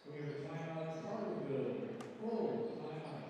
We have a timeout, Carterville. Full timeout.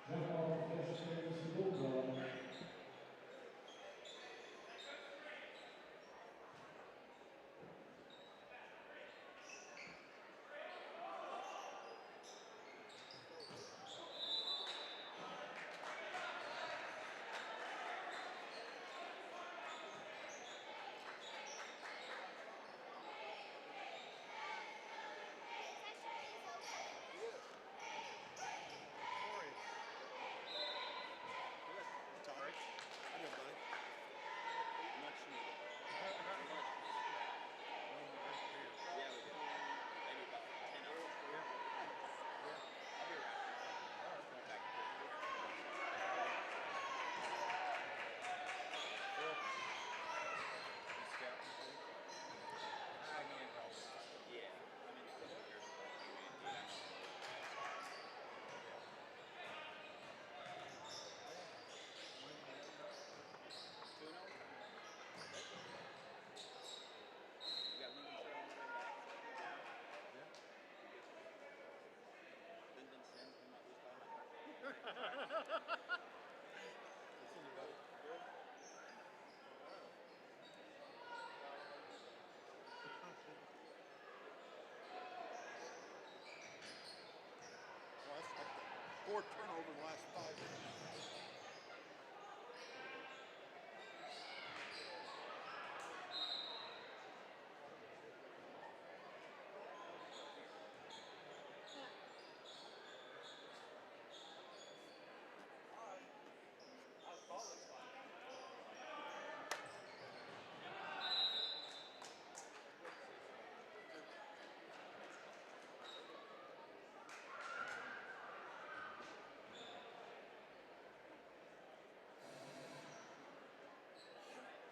Jump off the Bulldogs. Four turnovers in the last 5 minutes.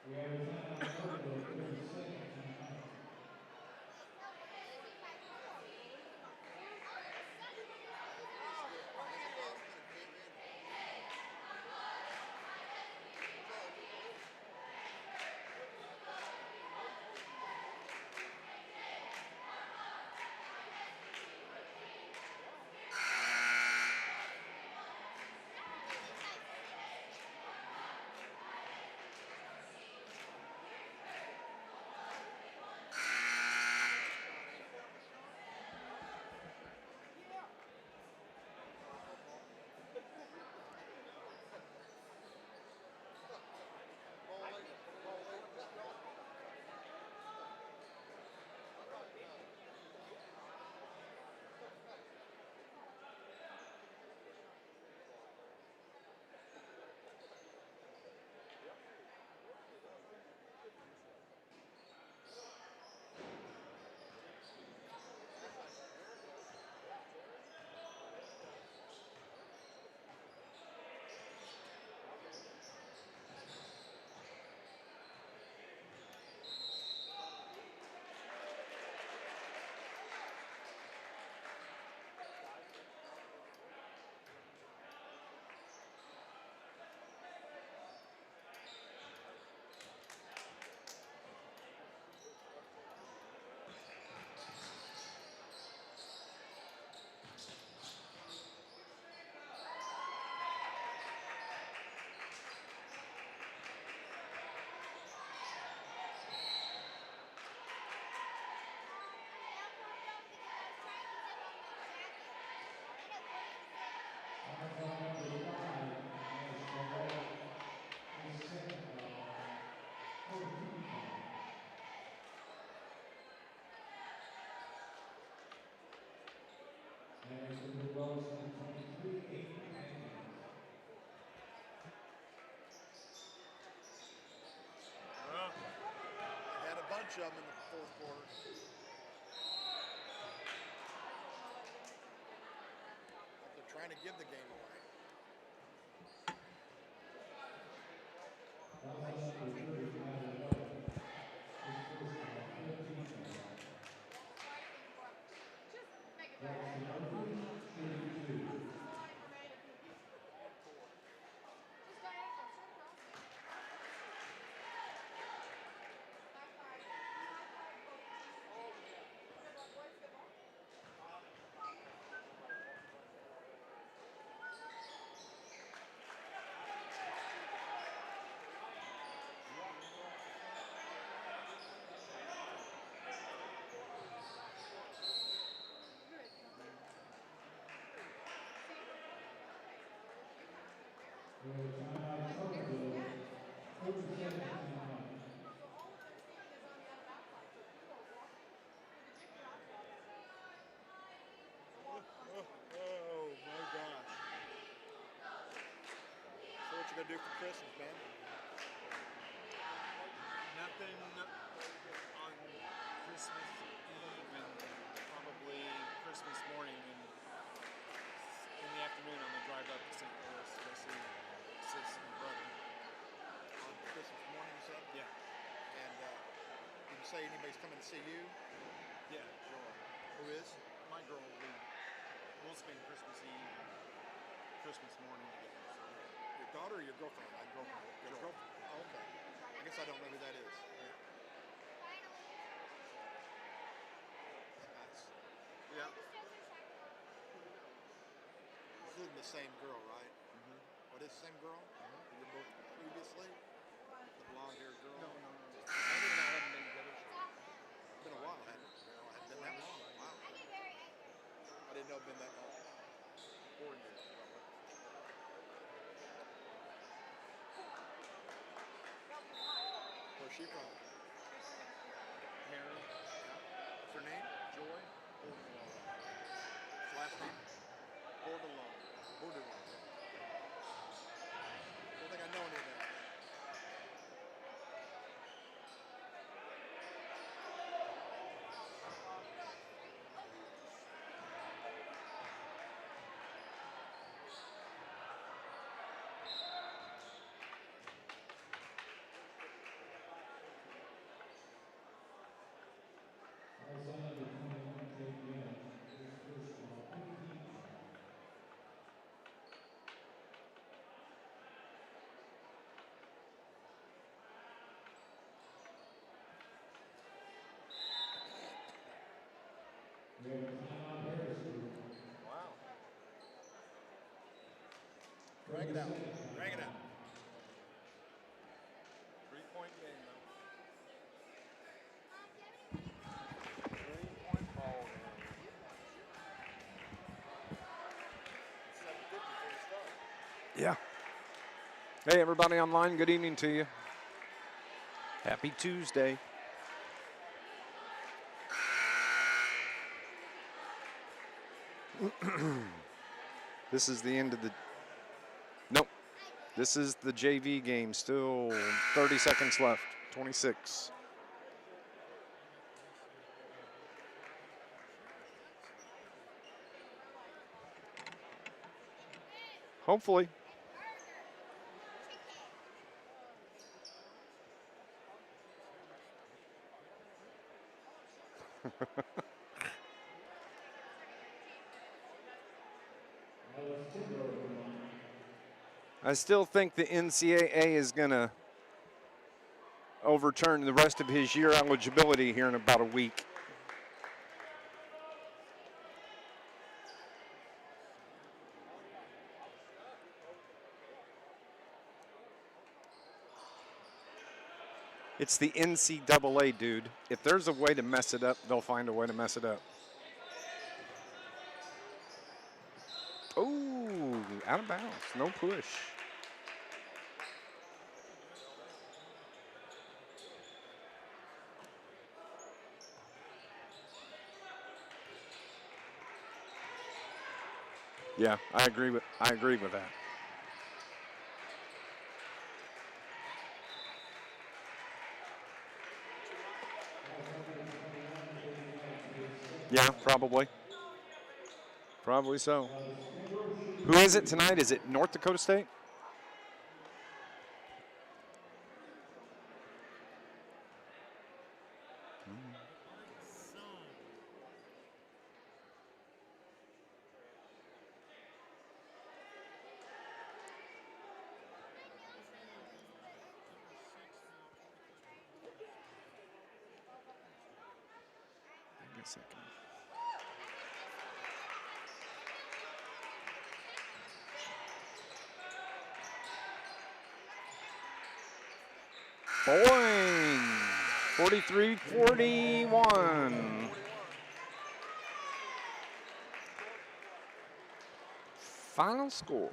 We have a timeout, Carterville, 30 seconds timeout. Harrisburg Bulldogs, number 23, 8 penalties. Had a bunch of them in the fourth quarter. Like they're trying to give the game away. Foul number 35, 11. His first foul, 15th foul. Jackson Murphy, 32. Timeout, Carterville, 37 timeout. Oh my gosh. So what you gonna do for Christmas, man? Nothing on Christmas Eve and probably Christmas morning and in the afternoon on the drive up to St. Louis to see sis and brother. On Christmas morning, you said? Yeah. And did you say anybody's coming to see you? Yeah, Joy. Who is? My girl, we'll spend Christmas Eve and Christmas morning together. So. Your daughter or your girlfriend? My girlfriend. Your Joy. girlfriend. Oh, okay. I guess I don't know who that is. Yeah. Nice. Yeah. This isn't the same girl, right? Mm-hmm. What is the same girl? You were both previously? The blonde-haired girl? No. Andy and I haven't been together. It's been a while, hasn't it? Well, it hasn't been that long. Wow. I didn't know it'd been that long. 4 years. Where's she from? Mary, What's her name? Joy, What's last name? Bordelon. Borderline. Don't think I know any of that. Also number 21, Jake Young, his first foul, 15th foul. We have a timeout, Harrisburg. Wow. Drag it out. 32nd timeout. Drag it out. 3-point game, though. 3-point ball game. 7:50 for the start. Yeah. Hey, everybody online, good evening to you. Happy Tuesday. This is the end of the... Nope. This is the JV game. Still 30 seconds left. 26. Hopefully. I still think the NCAA is going to overturn the rest of his year eligibility here in about a week. It's the NCAA, dude. If there's a way to mess it up, they'll find a way to mess it up. Oh, out of bounds. No push. Yeah, I agree with that. Yeah, probably. Probably so. Who is it tonight? Is it North Dakota State? Give me a second. Boing! 43-41. Final score.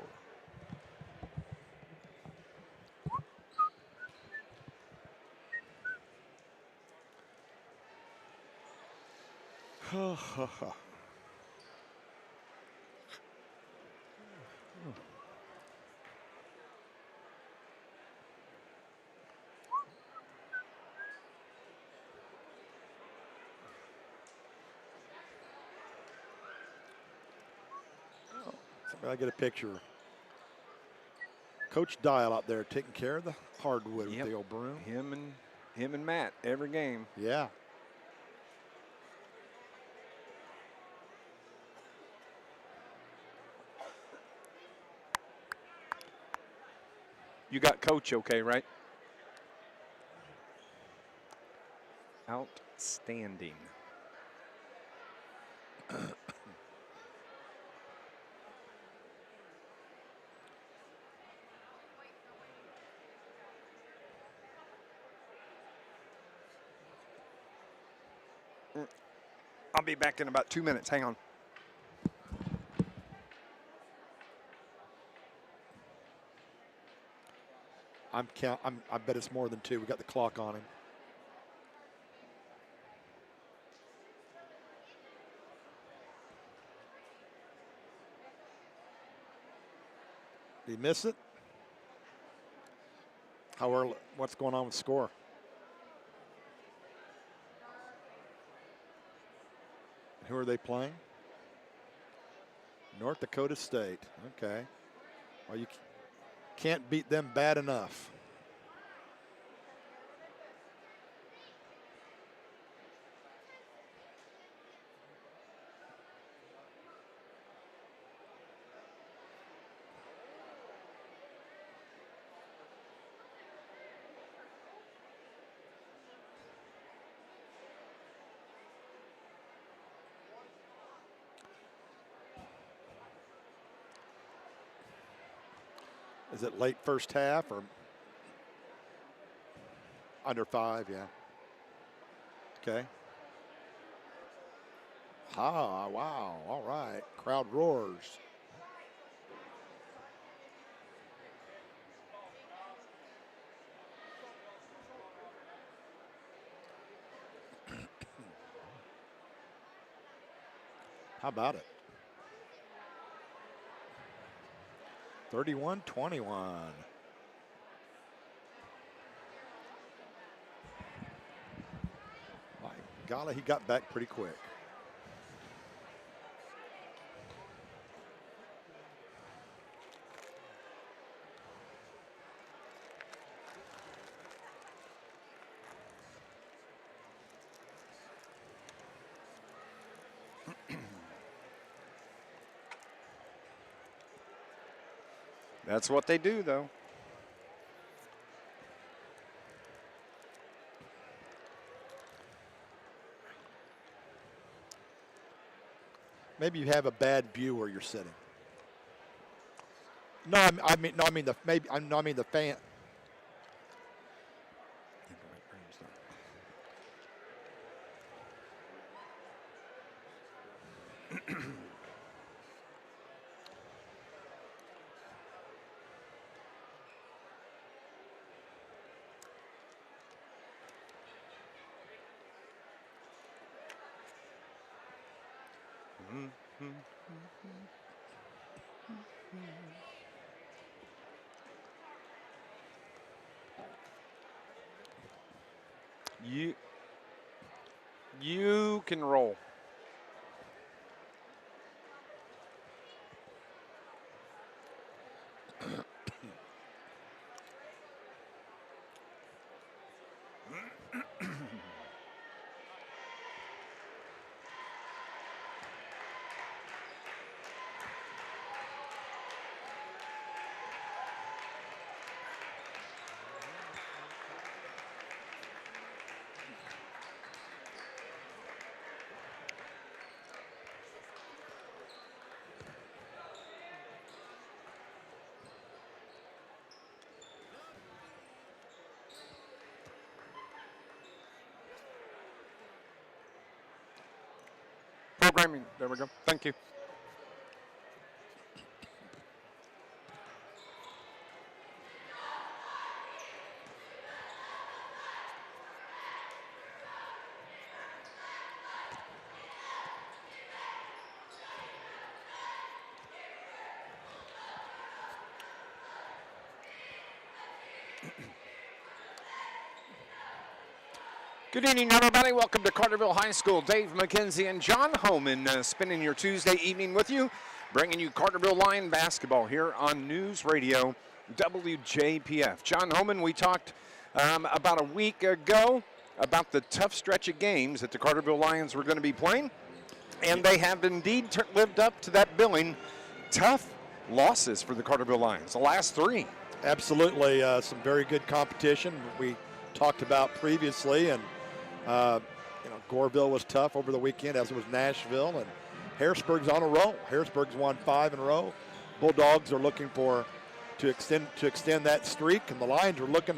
I get a picture. Coach Dial out there taking care of the hardwood with the old broom. Him and Matt every game. Yeah. You got Coach okay, right? Outstanding. I'll be back in about 2 minutes. Hang on. I bet it's more than 2. We got the clock on him. Did he miss it? What's going on with score? Who are they playing? North Dakota State. Okay. Well, you can't beat them bad enough. Is it late first half or under 5? Yeah. Okay. Ah, wow. All right. Crowd roars. How about it? 31-21. My golly, he got back pretty quick. That's what they do, though. Maybe you have a bad view where you're sitting. I mean the fan. You can roll. Programming. There we go. Thank you. Good evening, everybody. Welcome to Carterville High School. Dave McKenzie and John Homan spending your Tuesday evening with you, bringing you Carterville Lion basketball here on NewsRadio WJPF. John Homan, we talked about a week ago about the tough stretch of games that the Carterville Lions were going to be playing, and they have indeed lived up to that billing. Tough losses for the Carterville Lions, the last three. Absolutely, some very good competition we talked about previously, and Goreville was tough over the weekend, as was Nashville, and Harrisburg's on a roll. Harrisburg's won 5 in a row. Bulldogs are looking to extend that streak, and the Lions are looking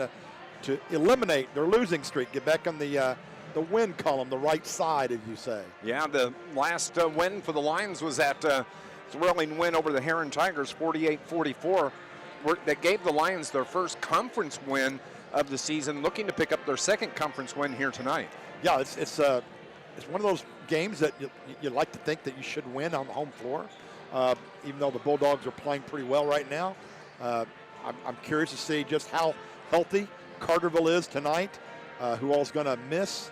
to eliminate their losing streak, get back on the win column, the right side, as you say. Yeah, the last win for the Lions was that thrilling win over the Heron Tigers, 48-44. That gave the Lions their first conference win of the season, looking to pick up their second conference win here tonight. Yeah, it's one of those games that you like to think that you should win on the home floor, even though the Bulldogs are playing pretty well right now. I'm curious to see just how healthy Carterville is tonight, who all's going to miss,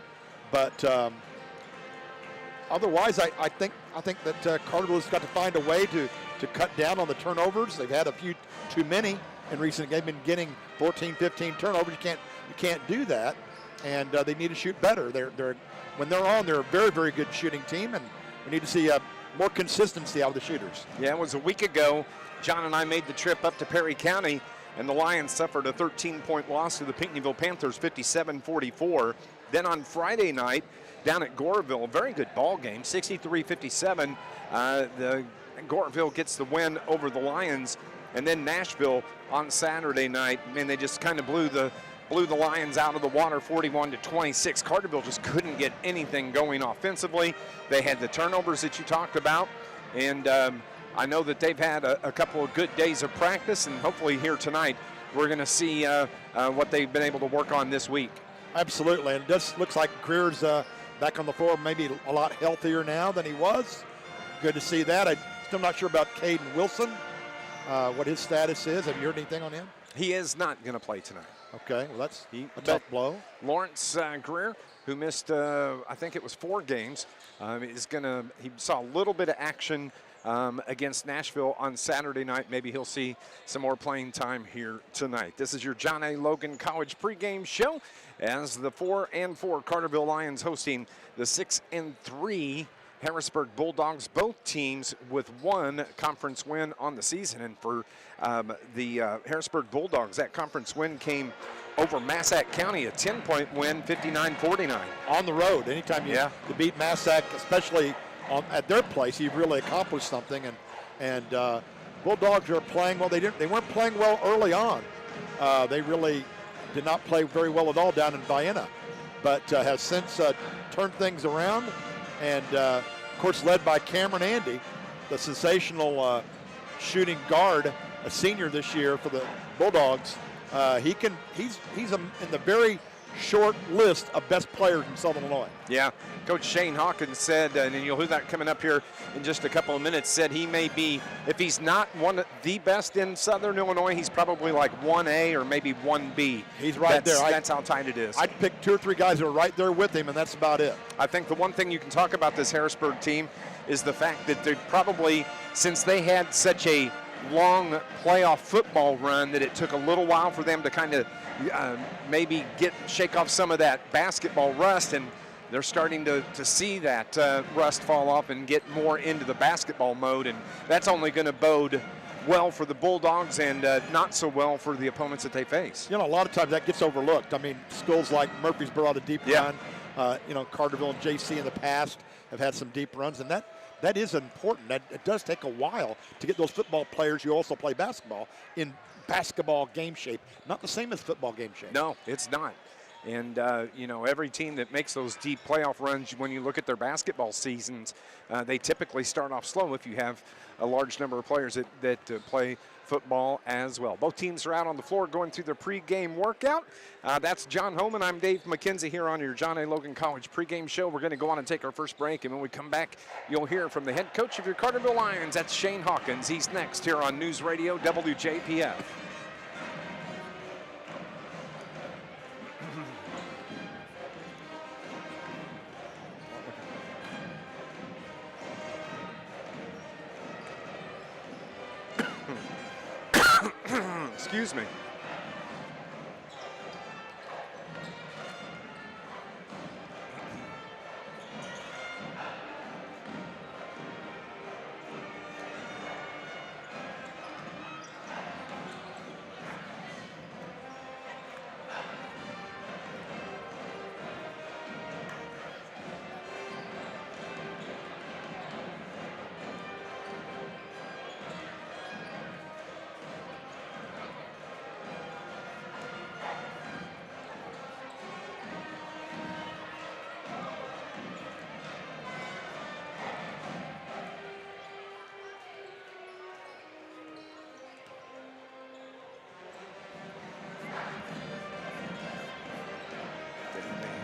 but otherwise I think that Carterville has got to find a way to cut down on the turnovers. They've had a few too many in recent games. They've been getting 14, 15 turnovers. You can't do that, and they need to shoot better. When they're on, they're a very, very good shooting team, and we need to see more consistency out of the shooters. Yeah, it was a week ago. John and I made the trip up to Perry County, and the Lions suffered a 13-point loss to the Pinckneyville Panthers, 57-44. Then on Friday night, down at Goreville, a very good ball game, 63-57. The Goreville gets the win over the Lions. And then Nashville on Saturday night, man, they just kind of blew the Lions out of the water, 41-26. Carterville just couldn't get anything going offensively. They had the turnovers that you talked about, and I know that they've had a couple of good days of practice, and hopefully here tonight we're going to see what they've been able to work on this week. Absolutely, and it just looks like Greer's back on the floor, maybe a lot healthier now than he was. Good to see that. I'm still not sure about Caden Wilson. What his status is. Have you heard anything on him? He is not going to play tonight. Okay, well, that's a tough blow. Lawrence Greer, who missed, I think it was 4 games, he saw a little bit of action against Nashville on Saturday night. Maybe he'll see some more playing time here tonight. This is your John A. Logan College pregame show as the 4-4 Carterville Lions hosting the 6-3 Harrisburg Bulldogs, both teams with 1 conference win on the season. And for the Harrisburg Bulldogs, that conference win came over Massac County, a 10-point win, 59-49. On the road, anytime you beat Massac, especially at their place, you've really accomplished something. And Bulldogs are playing well. They weren't playing well early on. They really did not play very well at all down in Vienna, but has since turned things around. And, of course, led by Cameron Andy, the sensational shooting guard, a senior this year for the Bulldogs. He's in the very short list of best players in Southern Illinois. Yeah, Coach Shane Hawkins said, and you'll hear that coming up here in just a couple of minutes, said he may be, if he's not one of the best in Southern Illinois, he's probably like 1A or maybe 1B. He's right there. That's how tight it is. I'd pick 2 or 3 guys that are right there with him, and that's about it. I think the one thing you can talk about this Harrisburg team is the fact that they probably, since they had such a long playoff football run, that it took a little while for them to kind of maybe shake off some of that basketball rust, and they're starting to see that rust fall off and get more into the basketball mode, and that's only going to bode well for the Bulldogs and not so well for the opponents that they face. You know, a lot of times that gets overlooked. I mean, schools like Murfreesboro had a deep run. You know, Carterville and JC in the past have had some deep runs, and that is important. It does take a while to get those football players who also play basketball in basketball game shape. Not the same as football game shape. No, it's not. And, you know, every team that makes those deep playoff runs, when you look at their basketball seasons, they typically start off slow if you have a large number of players that play football as well. Both teams are out on the floor going through their pregame workout. That's John Homan. I'm Dave McKenzie here on your John A. Logan College pregame show. We're going to go on and take our first break, and when we come back, you'll hear from the head coach of your Carterville Lions. That's Shane Hawkins. He's next here on News Radio WJPF. Excuse me.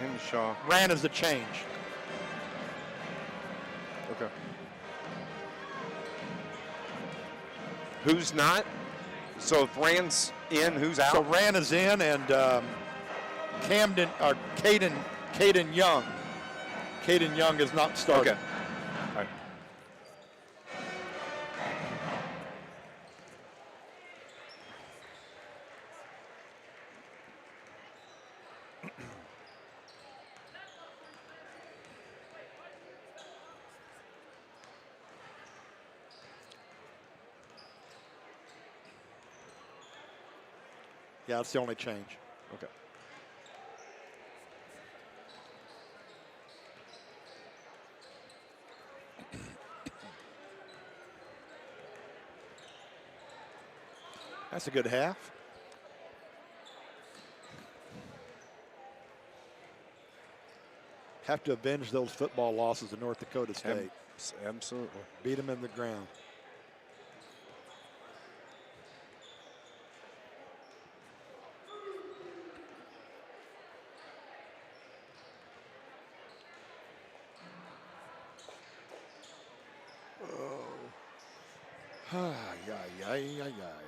Henshaw. Ran is the change. Okay. Who's not? So if Rand's in, who's out? So Rand is in, and Caden Young. Caden Young is not starting. Okay. All right. Yeah, that's the only change. Okay. That's a good half. Have to avenge those football losses to North Dakota State. Absolutely. Beat them in the ground. Ay, ay, ay, ay, ay.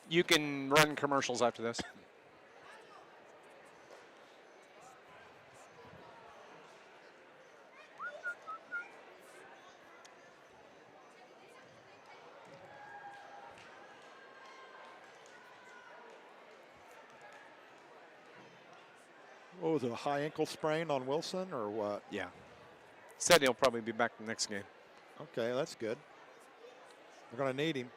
You can run commercials after this. What was it, a high ankle sprain on Wilson or what? Yeah. Said he'll probably be back the next game. Okay, that's good. They're going to need him.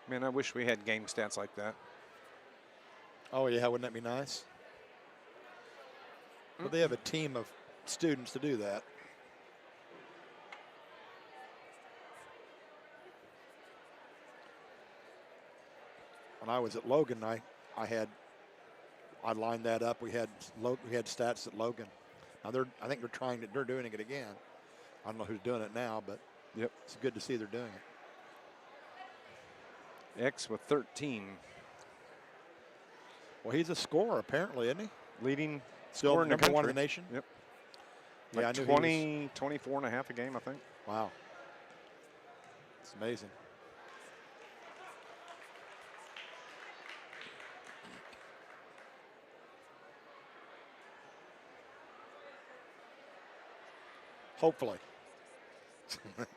Man, I wish we had game stats like that. Oh, yeah, wouldn't that be nice? But they have a team of students to do that. When I was at Logan, I lined that up. We had stats at Logan. Now I think they're doing it again. I don't know who's doing it now, but yep, it's good to see they're doing it. X with 13. Well, he's a scorer apparently, isn't he? Leading Still scorer in the number one in country. the nation? Yep. Yeah, Like I knew 20, 24 and a half a game, I think. Wow. It's amazing. Hopefully.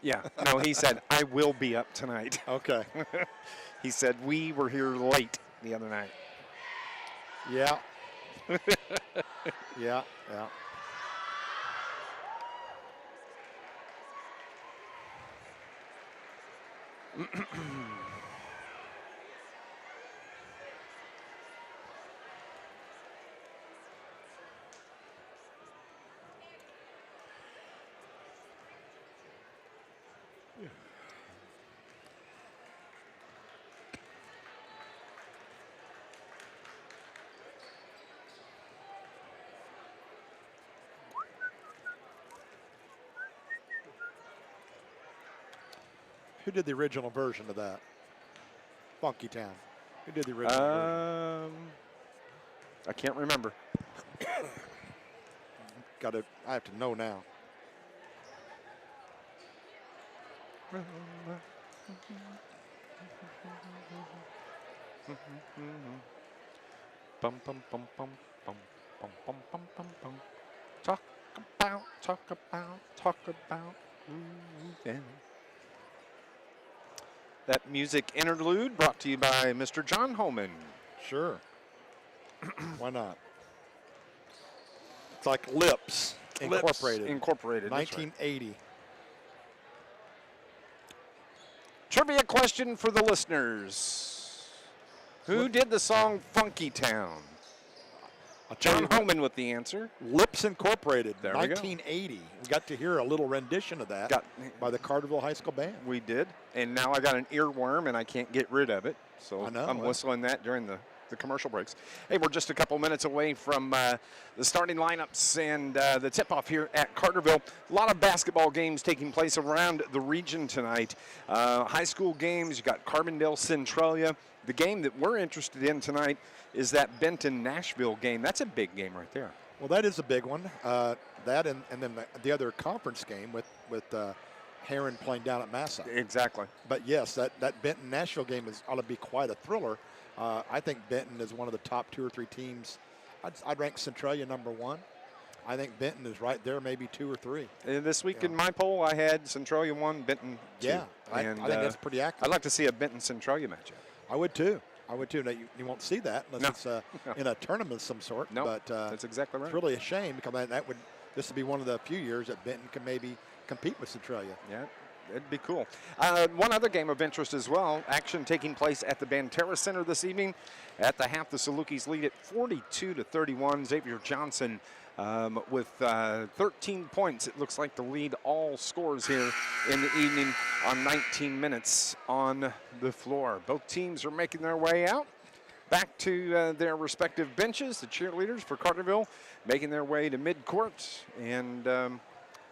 Yeah. No, he said, I will be up tonight. Okay. He said, we were here late the other night. Yeah. Yeah. Who did the original version of that? Funky Town. Who did the original version? I can't remember. I have to know now. Bum bum bum bum bum bum bum bum bum bum. Talk about. Yeah. That music interlude brought to you by Mr. John Homan. Sure. Why not? It's like Lips Incorporated. Incorporated. 1980. Right. Trivia question for the listeners. Who did the song Funky Town? John Homan with the answer. Lips Incorporated, there we go. 1980. We got to hear a little rendition of that by the Carterville High School Band. We did, and now I got an earworm and I can't get rid of it, so I'm whistling that during the commercial breaks. Hey, we're just a couple minutes away from the starting lineups and the tip-off here at Carterville. A lot of basketball games taking place around the region tonight. High school games, you got Carbondale, Centralia. The game that we're interested in tonight is that Benton-Nashville game. That's a big game right there. Well, that is a big one. That and then the other conference game with Heron playing down at Massa. Exactly. But yes, that Benton-Nashville game ought to be quite a thriller. I think Benton is one of the top 2 or 3 teams. I'd rank Centralia number 1. I think Benton is right there, maybe 2 or 3. This week in my poll, I had Centralia 1, Benton 2. Yeah, I think that's pretty accurate. I'd like to see a Benton-Centralia matchup. I would too. Now, you won't see that unless it's in a tournament of some sort. No, but that's exactly right. It's really a shame because this would be one of the few years that Benton can maybe compete with Centralia. Yeah, it'd be cool. One other game of interest as well, action taking place at the Banterra Center this evening. At the half, the Salukis lead at 42-31. Xavier Johnson with 13 points. It looks like the lead all scores here in the evening on 19 minutes on the floor. Both teams are making their way out back to their respective benches. The cheerleaders for Carterville making their way to midcourt, and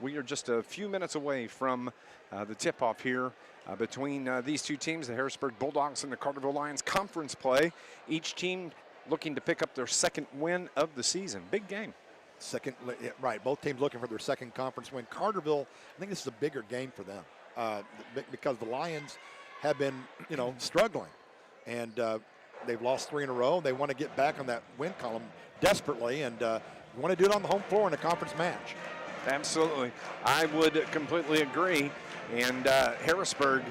we are just a few minutes away from the tip-off here between these two teams, the Harrisburg Bulldogs and the Carterville Lions. Conference play. Each team looking to pick up their second win of the season. Big game. Right. Both teams looking for their second conference win. Carterville, I think this is a bigger game for them because the Lions have been, struggling, and they've lost 3 in a row. They want to get back on that win column desperately, and you want to do it on the home floor in a conference match. Absolutely. I would completely agree. And Harrisburg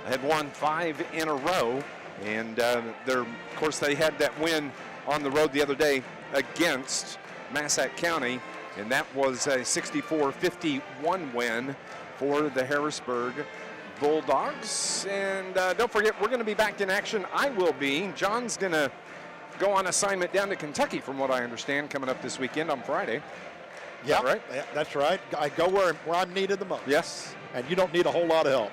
had won 5 in a row, and of course, they had that win on the road the other day against Massac County, and that was a 64-51 win for the Harrisburg Bulldogs. And don't forget, we're going to be back in action. I will be. John's going to go on assignment down to Kentucky, from what I understand, coming up this weekend on Friday. Yeah, right? Yeah, that's right. I go where I'm needed the most. Yes. And you don't need a whole lot of help.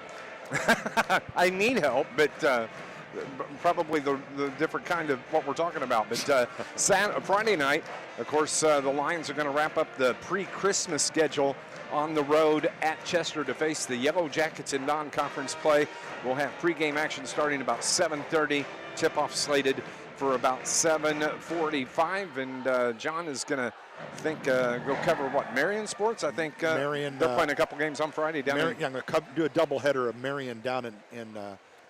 I need help, but probably the different kind of what we're talking about. But Friday night, of course, the Lions are going to wrap up the pre-Christmas schedule on the road at Chester to face the Yellow Jackets in non-conference play. We'll have pregame action starting about 7:30. Tip-off slated for about 7:45, and John is going to go cover what, Marion sports? I think Marion, they're playing a couple games on Friday down Marion, I'm going to do a doubleheader of Marion down in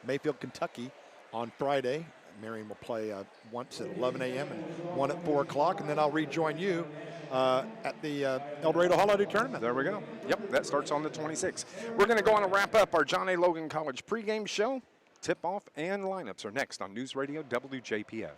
Mayfield, Kentucky on Friday. Marion will play once at 11 a.m. and one at 4 o'clock, and then I'll rejoin you at the El Dorado Holiday Tournament. There we go. Yep, that starts on the 26th. We're going to go on and wrap up our John A. Logan College pregame show. Tip-off and lineups are next on News Radio WJPF.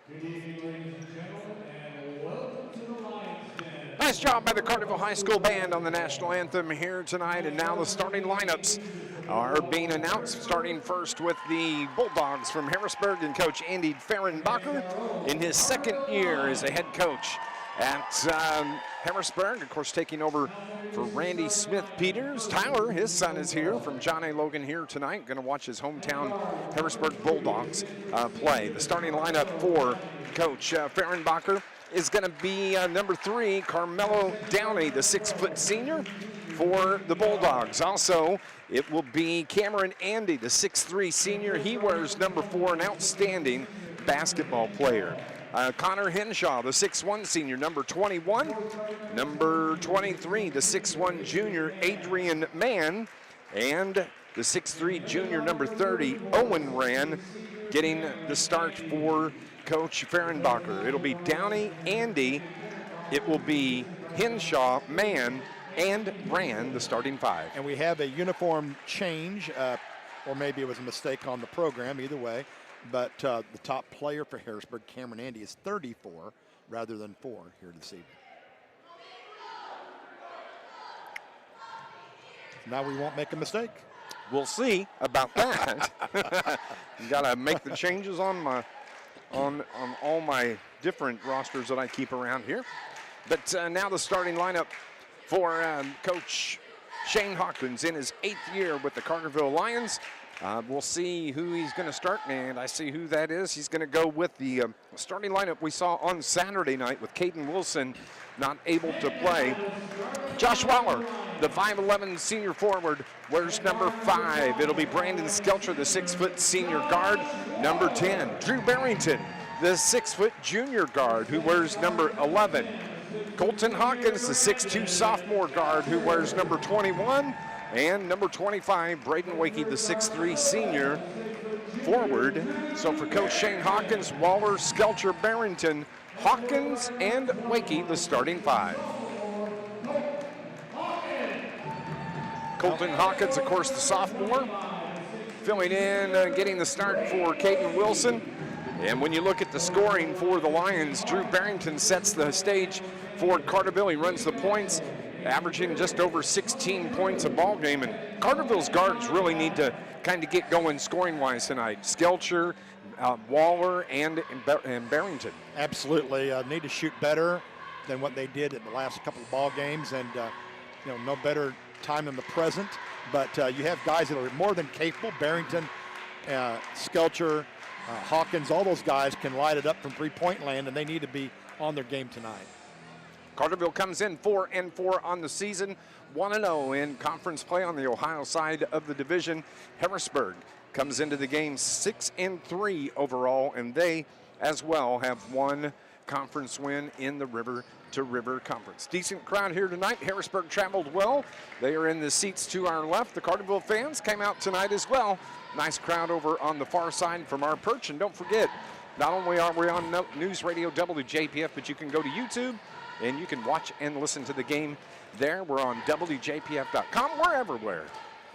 Good evening, ladies and gentlemen, and welcome to the Lions Den. Nice job by the Carterville High School Band on the national anthem here tonight, and now the starting lineups are being announced, starting first with the Bulldogs from Harrisburg and Coach Andy Fehrenbacher in his second year as a head coach at Harrisburg, of course, taking over for Randy Smith-Peters. Tyler, his son, is here from John A. Logan here tonight, going to watch his hometown Harrisburg Bulldogs play. The starting lineup for Coach Fehrenbacher is going to be number 3, Carmelo Downey, the 6-foot senior for the Bulldogs. Also, it will be Cameron Andy, the 6'3 senior. He wears number 4, an outstanding basketball player. Connor Henshaw, the 6'1 senior, number 21. Number 23, the 6'1 junior, Adrian Mann. And the 6'3 junior, number 30, Owen Rand, getting the start for Coach Fehrenbacher. It'll be Downey, Andy. It will be Henshaw, Mann, and Rand, the starting 5. And we have a uniform change, or maybe it was a mistake on the program, either way. But the top player for Harrisburg, Cameron Andy, is 34 rather than 4 here this evening. Now we won't make a mistake. We'll see about that. You got to make the changes on all my different rosters that I keep around here. But now the starting lineup for Coach Shane Hawkins in his 8th year with the Carterville Lions. We'll see who he's going to start, and I see who that is. He's going to go with the starting lineup we saw on Saturday night with Caden Wilson not able to play. Josh Waller, the 5'11 senior forward, wears number 5. It'll be Brandon Skelcher, the 6-foot senior guard, number 10. Drew Barrington, the 6-foot junior guard, who wears number 11. Colton Hawkins, the 6'2 sophomore guard, who wears number 21. And number 25, Braden Wakey, the 6'3 senior forward. So for Coach Shane Hawkins, Waller, Skelcher, Barrington, Hawkins, and Wakey, the starting 5. Colton Hawkins, of course, the sophomore, filling in, getting the start for Caden Wilson. And when you look at the scoring for the Lions, Drew Barrington sets the stage for Carterville. He runs the points, averaging just over 16 points a ball game. And Carterville's guards really need to kind of get going scoring-wise tonight. Skelcher, Waller, and Barrington. Absolutely. Need to shoot better than what they did in the last couple of ball games, and no better time than the present. But you have guys that are more than capable. Barrington, Skelcher, Hawkins, all those guys can light it up from three-point land, and they need to be on their game tonight. Carterville comes in 4-4 on the season, 1-0 in conference play on the Ohio side of the division. Harrisburg comes into the game 6-3 overall, and they as well have one conference win in the River to River Conference. Decent crowd here tonight. Harrisburg traveled well. They are in the seats to our left. The Carterville fans came out tonight as well. Nice crowd over on the far side from our perch. And don't forget, not only are we on NewsRadio WJPF, but you can go to YouTube and you can watch and listen to the game there. We're on WJPF.com. We're everywhere.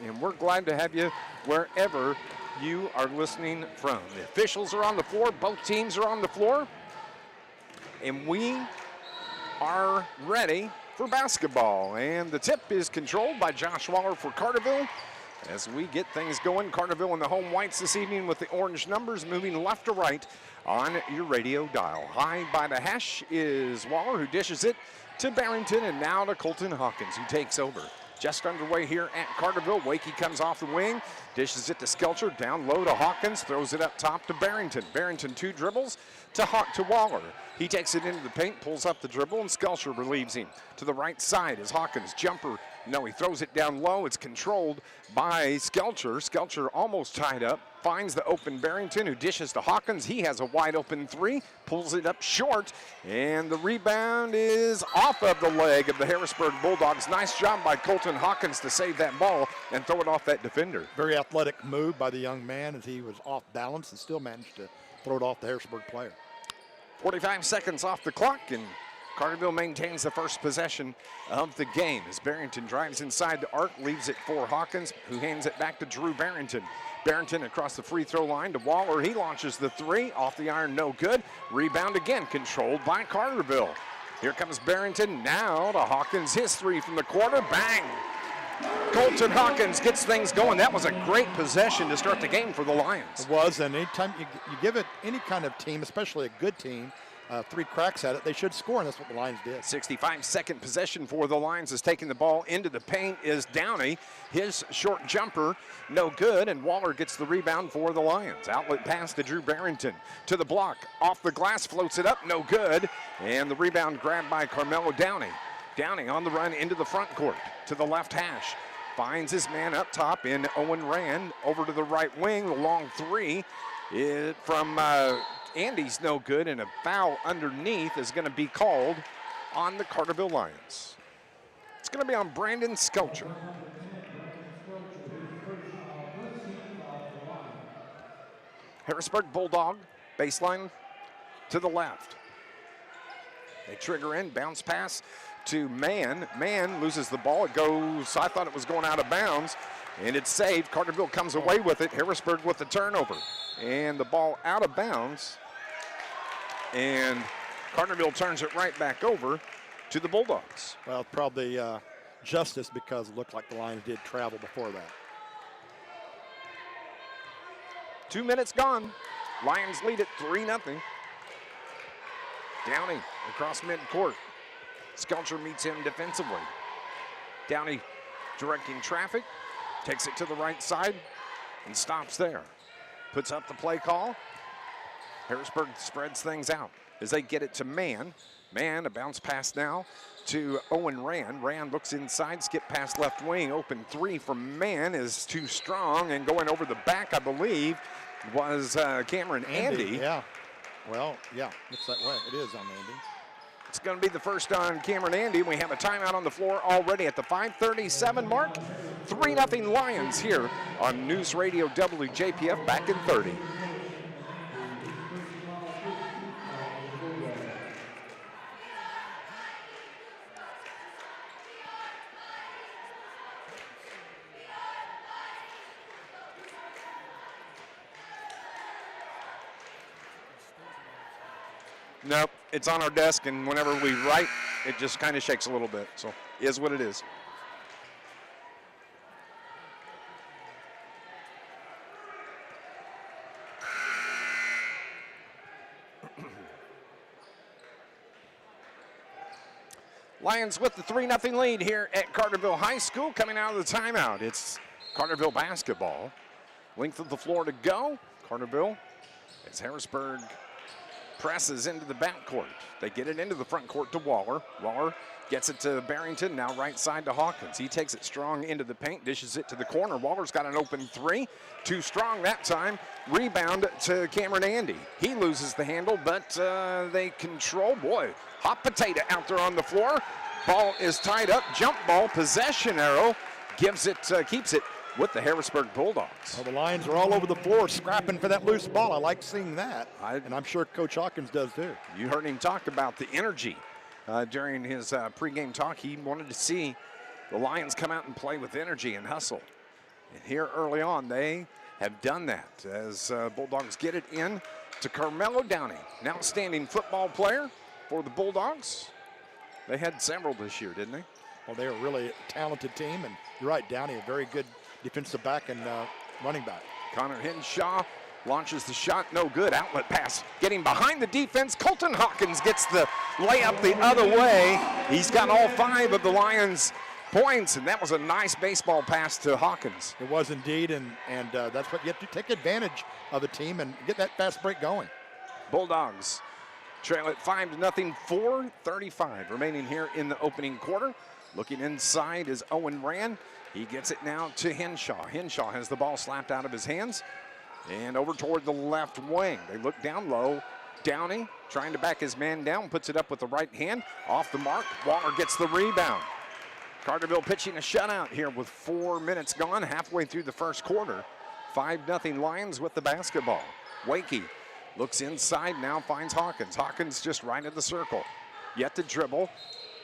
And we're glad to have you wherever you are listening from. The officials are on the floor. Both teams are on the floor. And we are ready for basketball. And the tip is controlled by Josh Waller for Carterville. As we get things going, Carterville in the home whites this evening with the orange numbers moving left to right on your radio dial. High by the hash is Waller, who dishes it to Barrington, and now to Colton Hawkins, who takes over. Just underway here at Carterville. Wakey comes off the wing, dishes it to Skelcher, down low to Hawkins, throws it up top to Barrington. Barrington 2 dribbles to Waller. He takes it into the paint, pulls up the dribble, and Skelcher relieves him. To the right side is Hawkins. Jumper, no, he throws it down low. It's controlled by Skelcher. Skelcher almost tied up, finds the open Barrington, who dishes to Hawkins. He has a wide open 3, pulls it up short, and the rebound is off of the leg of the Harrisburg Bulldogs. Nice job by Colton Hawkins to save that ball and throw it off that defender. Very athletic move by the young man as he was off balance and still managed to throw it off the Harrisburg player. 45 seconds off the clock, and Carterville maintains the first possession of the game as Barrington drives inside the arc, leaves it for Hawkins, who hands it back to Drew Barrington. Barrington across the free throw line to Waller. He launches the 3, off the iron, no good. Rebound again, controlled by Carterville. Here comes Barrington, now to Hawkins, his 3 from the corner, bang! Colton Hawkins gets things going. That was a great possession to start the game for the Lions. It was, and anytime you give it any kind of team, especially a good team, 3 cracks at it, they should score, and that's what the Lions did. 65-second possession for the Lions is taking the ball into the paint is Downey. His short jumper, no good, and Waller gets the rebound for the Lions. Outlet pass to Drew Barrington. To the block, off the glass, floats it up, no good, and the rebound grabbed by Carmelo Downey. Downey on the run into the front court, to the left hash. Finds his man up top in Owen Rand, over to the right wing, the long 3 from Andy's no good, and a foul underneath is going to be called on the Carterville Lions. It's going to be on Brandon Skelcher. Harrisburg Bulldog, baseline to the left. They trigger in, bounce pass to Mann. Mann loses the ball. It goes, I thought it was going out of bounds, and it's saved. Carterville comes away with it. Harrisburg with the turnover. And the ball out of bounds. And Carterville turns it right back over to the Bulldogs. Well, probably justice, because it looked like the Lions did travel before that. 2 minutes gone. Lions lead it 3-0. Downey across midcourt. Skelcher meets him defensively. Downey directing traffic, takes it to the right side and stops there. Puts up the play call. Harrisburg spreads things out as they get it to Mann. Mann, a bounce pass now to Owen Rand. Rand looks inside, skip past left wing. Open three from Mann is too strong, and going over the back, I believe, was Cameron Andy. Yeah. Well, yeah, looks that way. It is on Andy. It's going to be the first on Cameron Andy. We have a timeout on the floor already at the 5:37 mark. 3-0 Lions here on News Radio WJPF, back in 30. Nope, it's on our desk, and whenever we write, it just kind of shakes a little bit. So, is what it is. Lions with the 3-0 lead here at Carterville High School. Coming out of the timeout, it's Carterville basketball. Length of the floor to go. Carterville, as Harrisburg presses into the backcourt. They get it into the front court to Waller. Waller gets it to Barrington, now right side to Hawkins. He takes it strong into the paint, dishes it to the corner. Waller's got an open three. Too strong that time. Rebound to Cameron Andy. He loses the handle, but they control. Boy, hot potato out there on the floor. Ball is tied up. Jump ball, possession arrow. Gives it, keeps it with the Harrisburg Bulldogs. Well, the Lions are all over the floor scrapping for that loose ball. I like seeing that, and I'm sure Coach Hawkins does too. You heard him talk about the energy during his pregame talk. He wanted to see the Lions come out and play with energy and hustle. And here early on, they have done that as Bulldogs get it in to Carmelo Downey, an outstanding football player for the Bulldogs. They had several this year, didn't they? Well, they're a really talented team, and you're right, Downey, a very good defensive back and running back. Connor Henshaw launches the shot, no good. Outlet pass, getting behind the defense. Colton Hawkins gets the layup the other way. He's got all 5 of the Lions' points, and that was a nice baseball pass to Hawkins. It was indeed, and that's what you have to take advantage of a team and get that fast break going. Bulldogs trail it 5-0, 4:35 remaining here in the opening quarter. Looking inside is Owen Rand. He gets it now to Henshaw. Henshaw has the ball slapped out of his hands and over toward the left wing. They look down low. Downey trying to back his man down, puts it up with the right hand. Off the mark, Waller gets the rebound. Carterville pitching a shutout here with 4 minutes gone, halfway through the first quarter. 5-0 Lions with the basketball. Wakey looks inside, now finds Hawkins. Hawkins just right at the circle. Yet to dribble.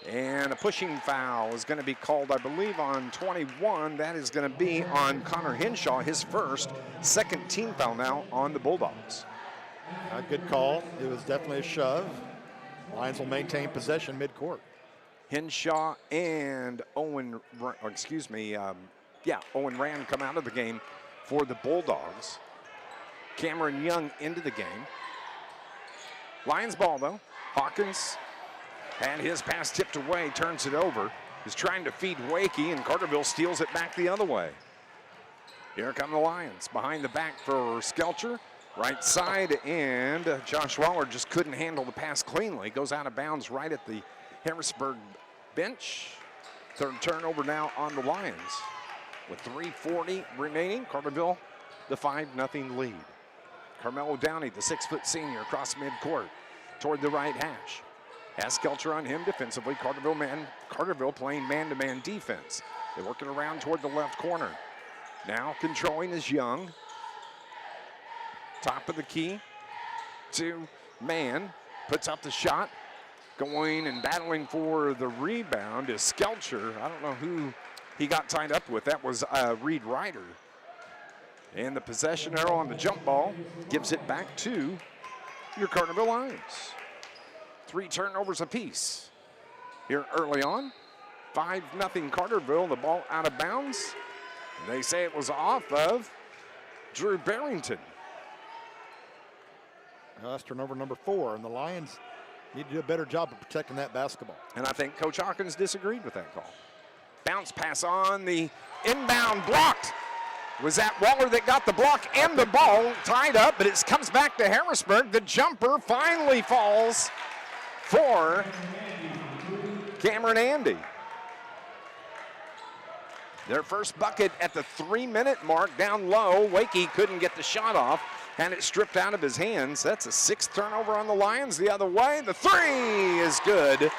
And a pushing foul is going to be called, I believe, on 21. That is going to be on Connor Henshaw, his first, second team foul now on the Bulldogs. A good call. It was definitely a shove. Lions will maintain possession midcourt. Henshaw and Owen Rand come out of the game for the Bulldogs. Cameron Young into the game. Lions ball, though. Hawkins had his pass tipped away, turns it over. He's trying to feed Wakey, and Carterville steals it back the other way. Here come the Lions. Behind the back for Skelcher. Right side, and Josh Waller just couldn't handle the pass cleanly. Goes out of bounds right at the Harrisburg bench. Third turnover now on the Lions. With 3:40 remaining, Carterville the 5-0 lead. Carmelo Downey, the 6-foot senior, across midcourt toward the right hash. Has Skelcher on him defensively. Carterville playing man-to-man defense. They're working around toward the left corner. Now controlling is Young. Top of the key to Mann. Puts up the shot. Going and battling for the rebound is Skelcher. I don't know who he got tied up with. That was Reed Ryder. And the possession arrow on the jump ball gives it back to your Carterville Lions. 3 turnovers apiece here early on. 5-0 Carterville, the ball out of bounds. They say it was off of Drew Barrington. That's turnover number 4, and the Lions need to do a better job of protecting that basketball. And I think Coach Hawkins disagreed with that call. Bounce pass on the inbound, blocked. Was that Waller that got the block and the ball tied up, but it comes back to Harrisburg. The jumper finally falls for Cameron Andy. Their first bucket at the 3-minute mark, down low. Wakey couldn't get the shot off, had it stripped out of his hands. That's a 6th turnover on the Lions the other way. The 3 is good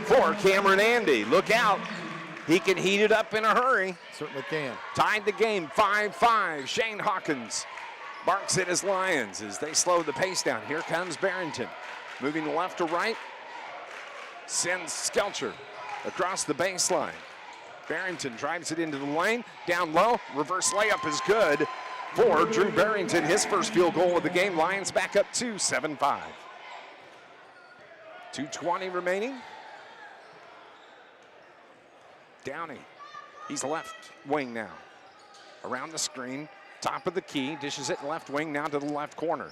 for Cameron Andy. Look out. He can heat it up in a hurry. Certainly can. Tied the game 5-5. Shane Hawkins barks at his Lions as they slow the pace down. Here comes Barrington. Moving left to right. Sends Skelcher across the baseline. Barrington drives it into the lane. Down low. Reverse layup is good for Drew Barrington. His first field goal of the game. Lions back up to 7-5. 2:20 remaining. Downey, he's left wing now. Around the screen, top of the key, dishes it left wing now to the left corner.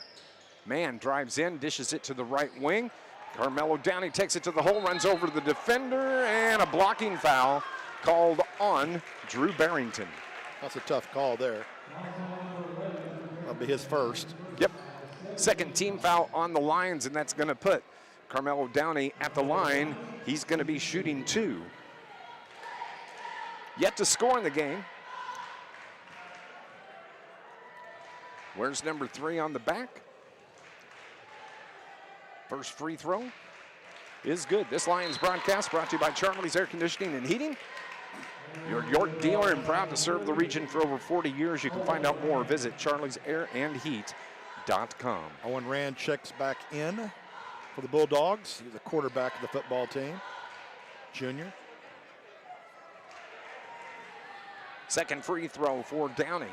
Mann drives in, dishes it to the right wing. Carmelo Downey takes it to the hole, runs over the defender, and a blocking foul called on Drew Barrington. That's a tough call there. That'll be his first. Yep. Second team foul on the Lions, and that's going to put Carmelo Downey at the line. He's going to be shooting 2. Yet to score in the game. Where's number 3 on the back? First free throw is good. This Lions broadcast brought to you by Charlie's Air Conditioning and Heating. Your York dealer and proud to serve the region for over 40 years. You can find out more. Visit charliesairandheat.com. Owen Rand checks back in for the Bulldogs. He's a quarterback of the football team. Junior. Second free throw for Downey.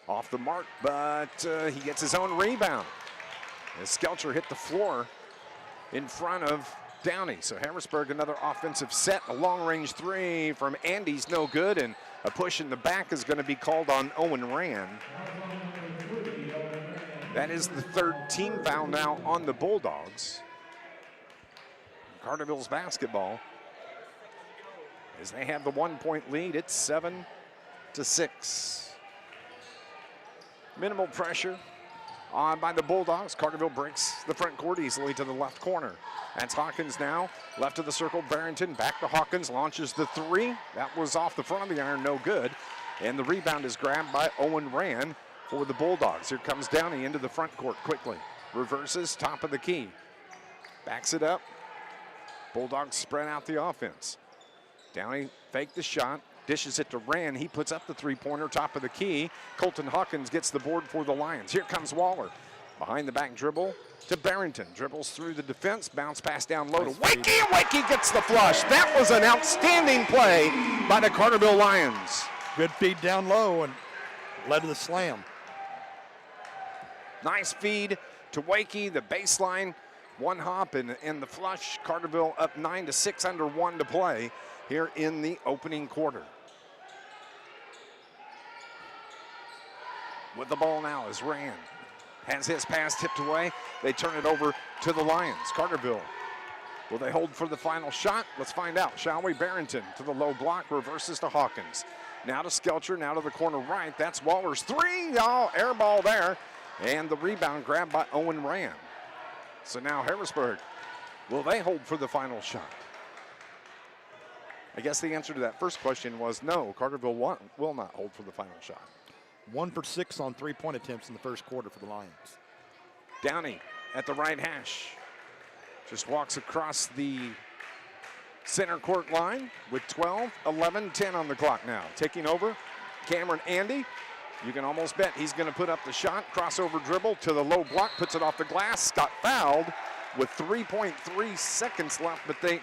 Off the mark, but he gets his own rebound. As Skelcher hit the floor in front of Downey. So Harrisburg, another offensive set. A long-range 3 from Andy's no good, and a push in the back is going to be called on Owen Rand. That is the 3rd team foul now on the Bulldogs. Carterville's basketball. As they have the 1-point lead, it's 7-6. Minimal pressure on by the Bulldogs. Carterville breaks the front court easily to the left corner. That's Hawkins now, left of the circle. Barrington back to Hawkins, launches the 3. That was off the front of the iron, no good. And the rebound is grabbed by Owen Rand for the Bulldogs. Here comes Downey into the front court quickly. Reverses, top of the key. Backs it up. Bulldogs spread out the offense. Downey faked the shot, dishes it to Rand. He puts up the 3-pointer, top of the key. Colton Hawkins gets the board for the Lions. Here comes Waller. Behind the back dribble to Barrington. Dribbles through the defense, bounce pass down low to Wakey, and Wakey gets the flush. That was an outstanding play by the Carterville Lions. Good feed down low and led to the slam. Nice feed to Wakey, the baseline, 1 hop and the flush. Carterville up 9-6 under 1 to play here in the opening quarter. With the ball now is Rand. Has his pass tipped away. They turn it over to the Lions. Carterville, will they hold for the final shot? Let's find out, shall we? Barrington to the low block, reverses to Hawkins. Now to Skelcher, now to the corner right. That's Waller's 3. Oh, air ball there. And the rebound grabbed by Owen Rand. So now Harrisburg, will they hold for the final shot? I guess the answer to that first question was no. Carterville will not hold for the final shot. 1 for 6 on 3-point attempts in the first quarter for the Lions. Downey at the right hash. Just walks across the center court line with 12, 11, 10 on the clock now. Taking over, Cameron Andy. You can almost bet he's going to put up the shot. Crossover dribble to the low block, puts it off the glass. Got fouled with 3.3 seconds left, but they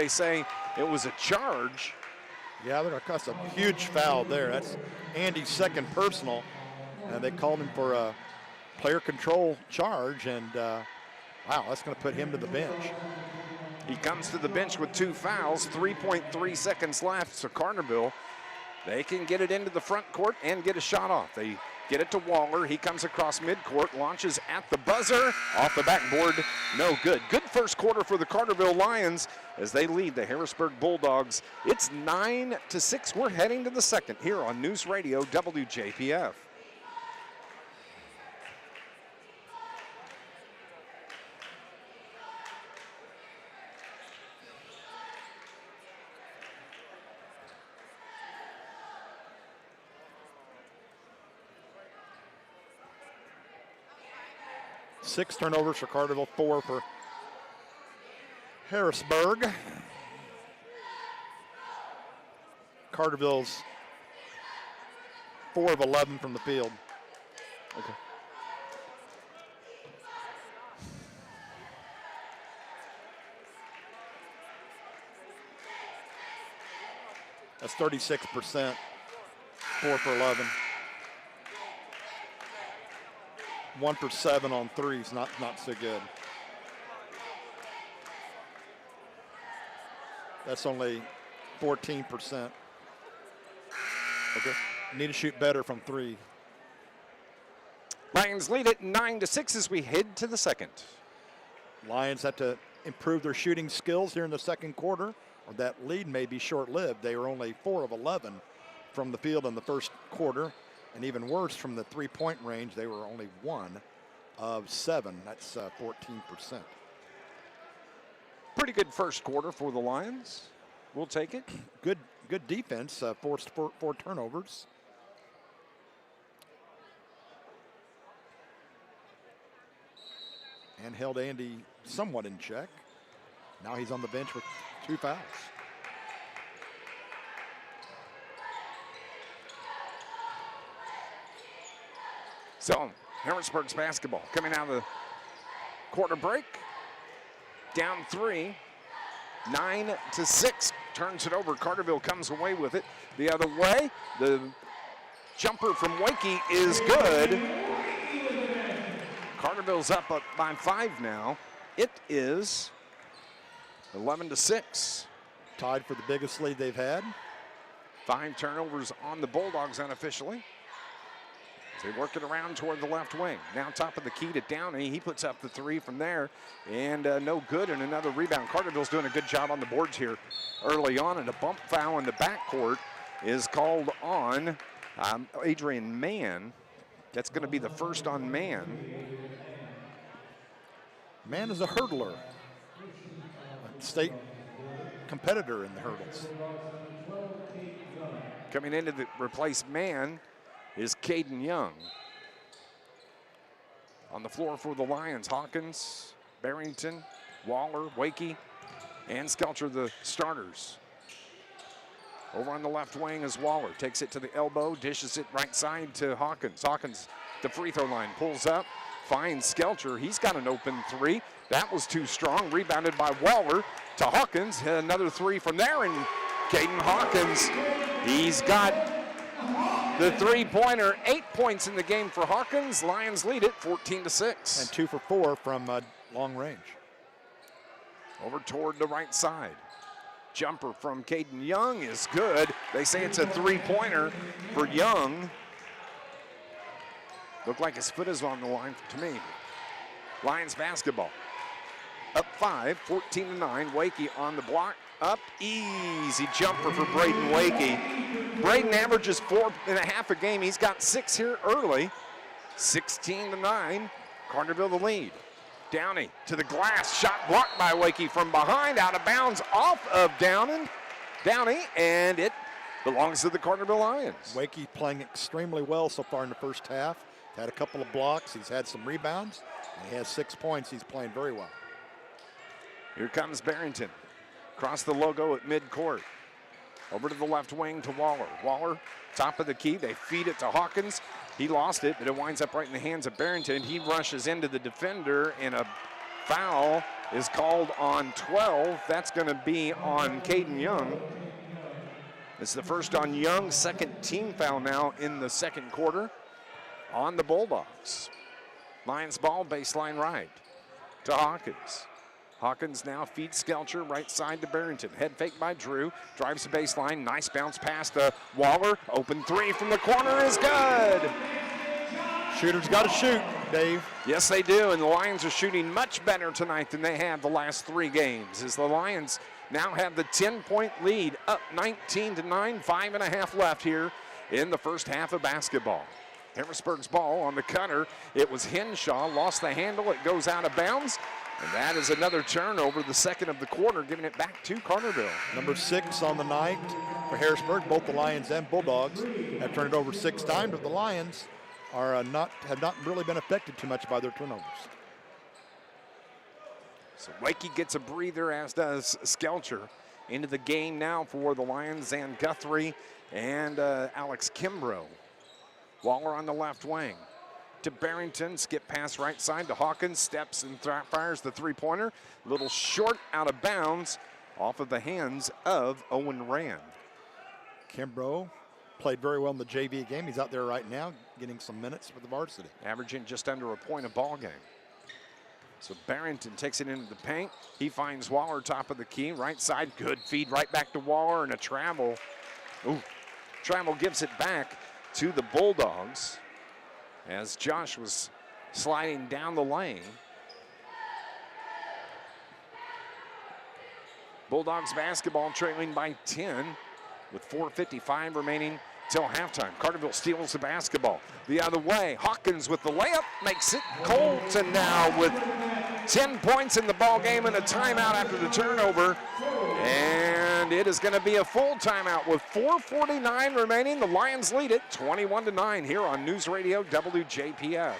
say it was a charge. Yeah, that's a huge foul there. That's Andy's second personal, and they called him for a player control charge, and wow, that's going to put him to the bench. He comes to the bench with 2 fouls, 3.3 seconds left, so Carterville, they can get it into the front court and get a shot off. They Get it to Waller. He comes across midcourt, launches at the buzzer. Off the backboard, no good. Good first quarter for the Carterville Lions as they lead the Harrisburg Bulldogs. It's 9-6. We're heading to the second here on News Radio WJPF. Six turnovers for Carterville, 4 for Harrisburg. Carterville's 4 of 11 from the field. Okay. That's 36%, 4 for 11. 1 for 7 on threes, not so good. That's only 14%. Okay. Need to shoot better from 3. Lions lead it 9-6 as we head to the second. Lions have to improve their shooting skills here in the second quarter, or that lead may be short-lived. They were only 4 of 11 from the field in the first quarter. And even worse, from the three-point range, they were only 1 of 7. That's 14%. Pretty good first quarter for the Lions. We'll take it. Good defense, forced 4 turnovers. And held Andy somewhat in check. Now he's on the bench with 2 fouls. So, Harrisburg's basketball coming out of the quarter break. Down 3, 9-6. Turns it over. Carterville comes away with it the other way. The jumper from Wakey is good. Carterville's up by 5 now. It is 11-6. Tied for the biggest lead they've had. 5 turnovers on the Bulldogs unofficially. They work it around toward the left wing. Now top of the key to Downey. He puts up the 3 from there. And no good, and another rebound. Carterville's doing a good job on the boards here early on. And a bump foul in the backcourt is called on Adrian Mann. That's going to be the first on Mann. Mann is a hurdler. A state competitor in the hurdles. Coming in to replace Mann is Caden Young. On the floor for the Lions, Hawkins, Barrington, Waller, Wakey, and Skelcher, the starters. Over on the left wing is Waller. Takes it to the elbow, dishes it right side to Hawkins. Hawkins, the free throw line, pulls up, finds Skelcher. He's got an open 3. That was too strong. Rebounded by Waller to Hawkins. Another 3 from there, and Caden Hawkins, he's got the 3-pointer. 8 points in the game for Hawkins. Lions lead it 14-6. And 2 for 4 from long range. Over toward the right side. Jumper from Caden Young is good. They say it's a 3-pointer for Young. Looked like his foot is on the line to me. Lions basketball. Up 5, 14-9. Wakey on the block. Up, easy jumper for Braden Wakey. Braden averages 4.5 a game. He's got 6 here early. 16-9. Carterville the lead. Downey to the glass. Shot blocked by Wakey from behind. Out of bounds off of Downey. And it belongs to the Carterville Lions. Wakey playing extremely well so far in the first half. Had a couple of blocks. He's had some rebounds. And he has 6 points. He's playing very well. Here comes Barrington. Across the logo at midcourt. Over to the left wing to Waller. Waller, top of the key. They feed it to Hawkins. He lost it, but it winds up right in the hands of Barrington. He rushes into the defender, and a foul is called on 12. That's going to be on Caden Young. It's the first on Young, second team foul now in the second quarter on the Bulldogs. Lions ball, baseline right to Hawkins. Hawkins now feeds Skelcher right side to Barrington. Head fake by Drew. Drives the baseline. Nice bounce pass to Waller. Open 3 from the corner is good. Shooters got to shoot, Dave. Yes, they do, and the Lions are shooting much better tonight than they have the last 3 games, as the Lions now have the 10-point lead, up 19-9, 5.5 left here in the first half of basketball. Harrisburg's ball on the cutter. It was Henshaw, lost the handle, it goes out of bounds, and that is another turnover, the second of the quarter, giving it back to Carterville. Number 6 on the night for Harrisburg. Both the Lions and Bulldogs have turned it over 6 times, but the Lions are have not really been affected too much by their turnovers. So Wakey gets a breather, as does Skelcher. Into the game now for the Lions, and Guthrie and Alex Kimbrough. Waller on the left wing to Barrington, skip pass right side to Hawkins, steps and fires the three-pointer. Little short, out of bounds, off of the hands of Owen Rand. Kimbrough played very well in the JV game. He's out there right now getting some minutes for the varsity. Averaging just under a point a ball game. So Barrington takes it into the paint. He finds Waller top of the key, right side, good feed right back to Waller, and a travel. Ooh, travel gives it back to the Bulldogs as Josh was sliding down the lane. Bulldogs basketball trailing by 10 with 4:55 remaining till halftime. Carterville steals the basketball the other way. Hawkins with the layup makes it. Colton now with 10 points in the ball game and a timeout after the turnover. And it is going to be a full timeout with 4:49 remaining. The Lions lead it 21-9 here on News Radio WJPF.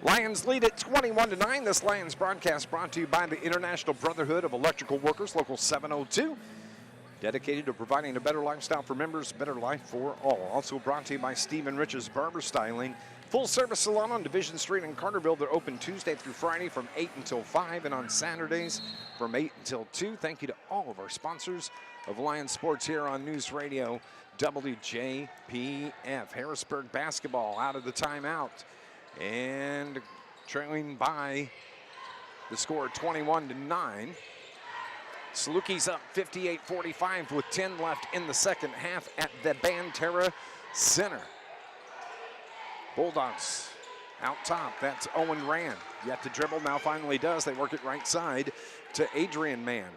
Lions lead at 21-9. This Lions broadcast brought to you by the International Brotherhood of Electrical Workers, Local 702. Dedicated to providing a better lifestyle for members, better life for all. Also brought to you by Steve and Rich's Barber Styling. Full service salon on Division Street in Carterville. They're open Tuesday through Friday from 8 until 5 and on Saturdays from 8 until 2. Thank you to all of our sponsors of Lions Sports here on News Radio WJPF. Harrisburg basketball out of the timeout and trailing by the score 21-9. Salukis up 58-45 with 10 left in the second half at the Banterra Center. Bulldogs out top. That's Owen Rand. Yet to dribble, now finally does. They work it right side to Adrian Mann.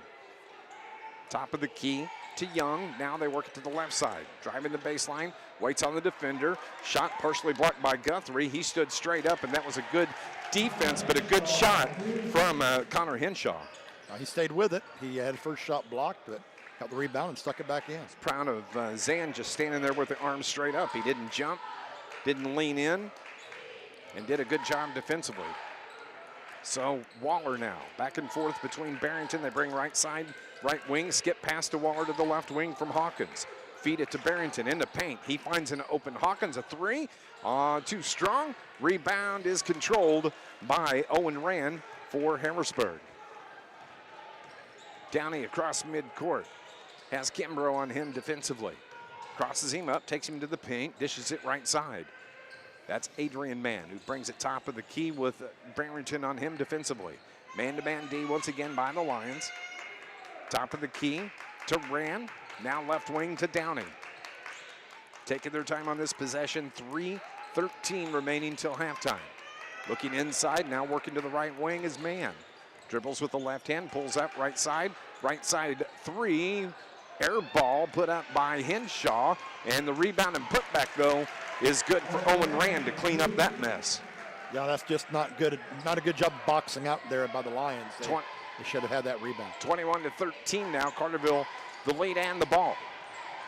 Top of the key to Young. Now they work it to the left side. Driving the baseline, waits on the defender. Shot partially blocked by Guthrie. He stood straight up, and that was a good defense, but a good shot from Connor Henshaw. He stayed with it. He had his first shot blocked, but got the rebound and stuck it back in. Proud of Zan just standing there with the arms straight up. He didn't jump, didn't lean in, and did a good job defensively. So Waller now, back and forth between Barrington. They bring right side, right wing, skip pass to Waller to the left wing from Hawkins. Feed it to Barrington in the paint. He finds an open Hawkins, a three. Too strong. Rebound is controlled by Owen Rand for Harrisburg. Downey across midcourt. Has Kimbrough on him defensively. Crosses him up, takes him to the paint, dishes it right side. That's Adrian Mann, who brings it top of the key with Barrington on him defensively. Man-to-man D once again by the Lions. Top of the key to Rand. Now left wing to Downey. Taking their time on this possession. 3:13 remaining till halftime. Looking inside, now working to the right wing is Mann. Dribbles with the left hand, pulls up right side three. Air ball put up by Henshaw, and the rebound and putback, though, is good for Owen Rand to clean up that mess. Yeah, that's just not good. Not a good job boxing out there by the Lions. They should have had that rebound. 21-13 now. Carterville, the lead and the ball.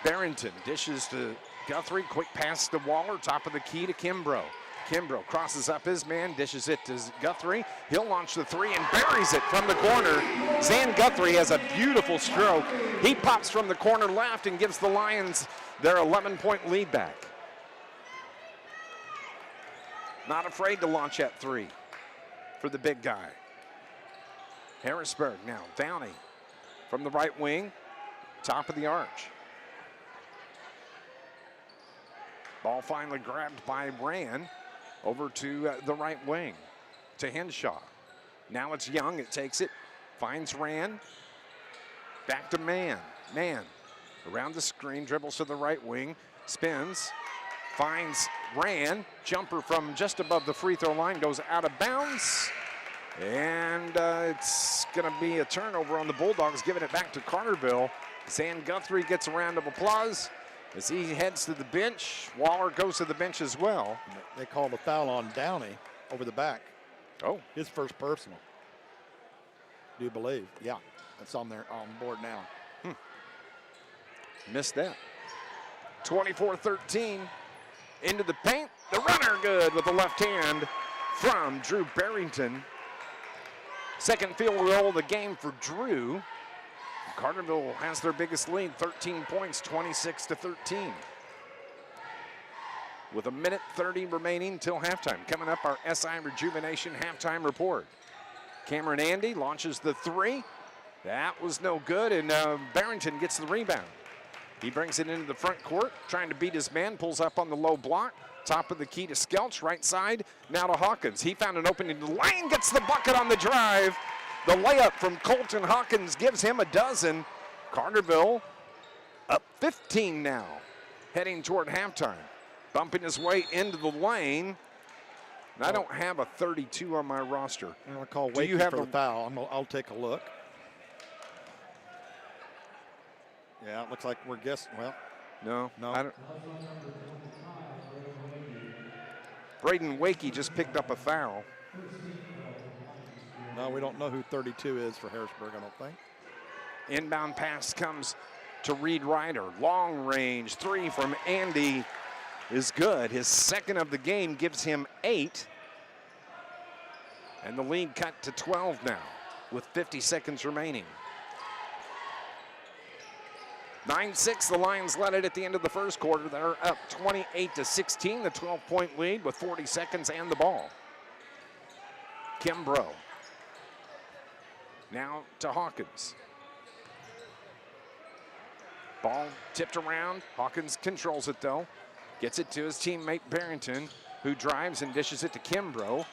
Barrington dishes to Guthrie. Quick pass to Waller. Top of the key to Kimbrough. Kimbrough crosses up his man, dishes it to Guthrie. He'll launch the three and buries it from the corner. Zan Guthrie has a beautiful stroke. He pops from the corner left and gives the Lions their 11-point lead back. Not afraid to launch at three for the big guy. Harrisburg now, Downey from the right wing, top of the arch. Ball finally grabbed by Rand over to the right wing to Henshaw. Now it's Young, it takes it, finds Rand, back to Mann. Mann around the screen, dribbles to the right wing, spins, finds Rand, jumper from just above the free throw line, goes out of bounds. And it's going to be a turnover on the Bulldogs, giving it back to Carterville. Zan Guthrie gets a round of applause as he heads to the bench. Waller goes to the bench as well. They called a foul on Downey over the back. Oh. His first personal. Do you believe? Yeah, that's on board now. Missed that. 24-13 into the paint. The runner good with the left hand from Drew Barrington. Second field goal of the game for Drew. Carterville has their biggest lead, 13 points, 26-13. With a minute 30 remaining till halftime. Coming up, our SI Rejuvenation halftime report. Cameron Andy launches the three. That was no good, and Barrington gets the rebound. He brings it into the front court, trying to beat his man, pulls up on the low block. Top of the key to Skelch, right side, now to Hawkins. He found an opening in the lane, gets the bucket on the drive. The layup from Colton Hawkins gives him a dozen. Carterville up 15 now, heading toward halftime. Bumping his way into the lane. And I don't have a 32 on my roster. I'm going to call Wakey for the foul. I'll take a look. Yeah, it looks like we're guessing. Well, no. I don't. Braden Wakey just picked up a foul. No, we don't know who 32 is for Harrisburg, I don't think. Inbound pass comes to Reed Ryder. Long range three from Andy is good. His second of the game gives him 8. And the lead cut to 12 now with 50 seconds remaining. 9-6, the Lions led it at the end of the first quarter. They're up 28-16, the 12-point lead with 40 seconds and the ball. Kimbrough. Now to Hawkins. Ball tipped around. Hawkins controls it though. Gets it to his teammate Barrington, who drives and dishes it to Kimbrough.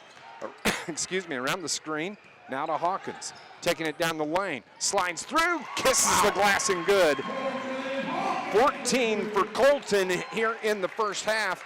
Excuse me, around the screen. Now to Hawkins. Taking it down the lane. Slides through, kisses the glass and good. 14 for Colton here in the first half.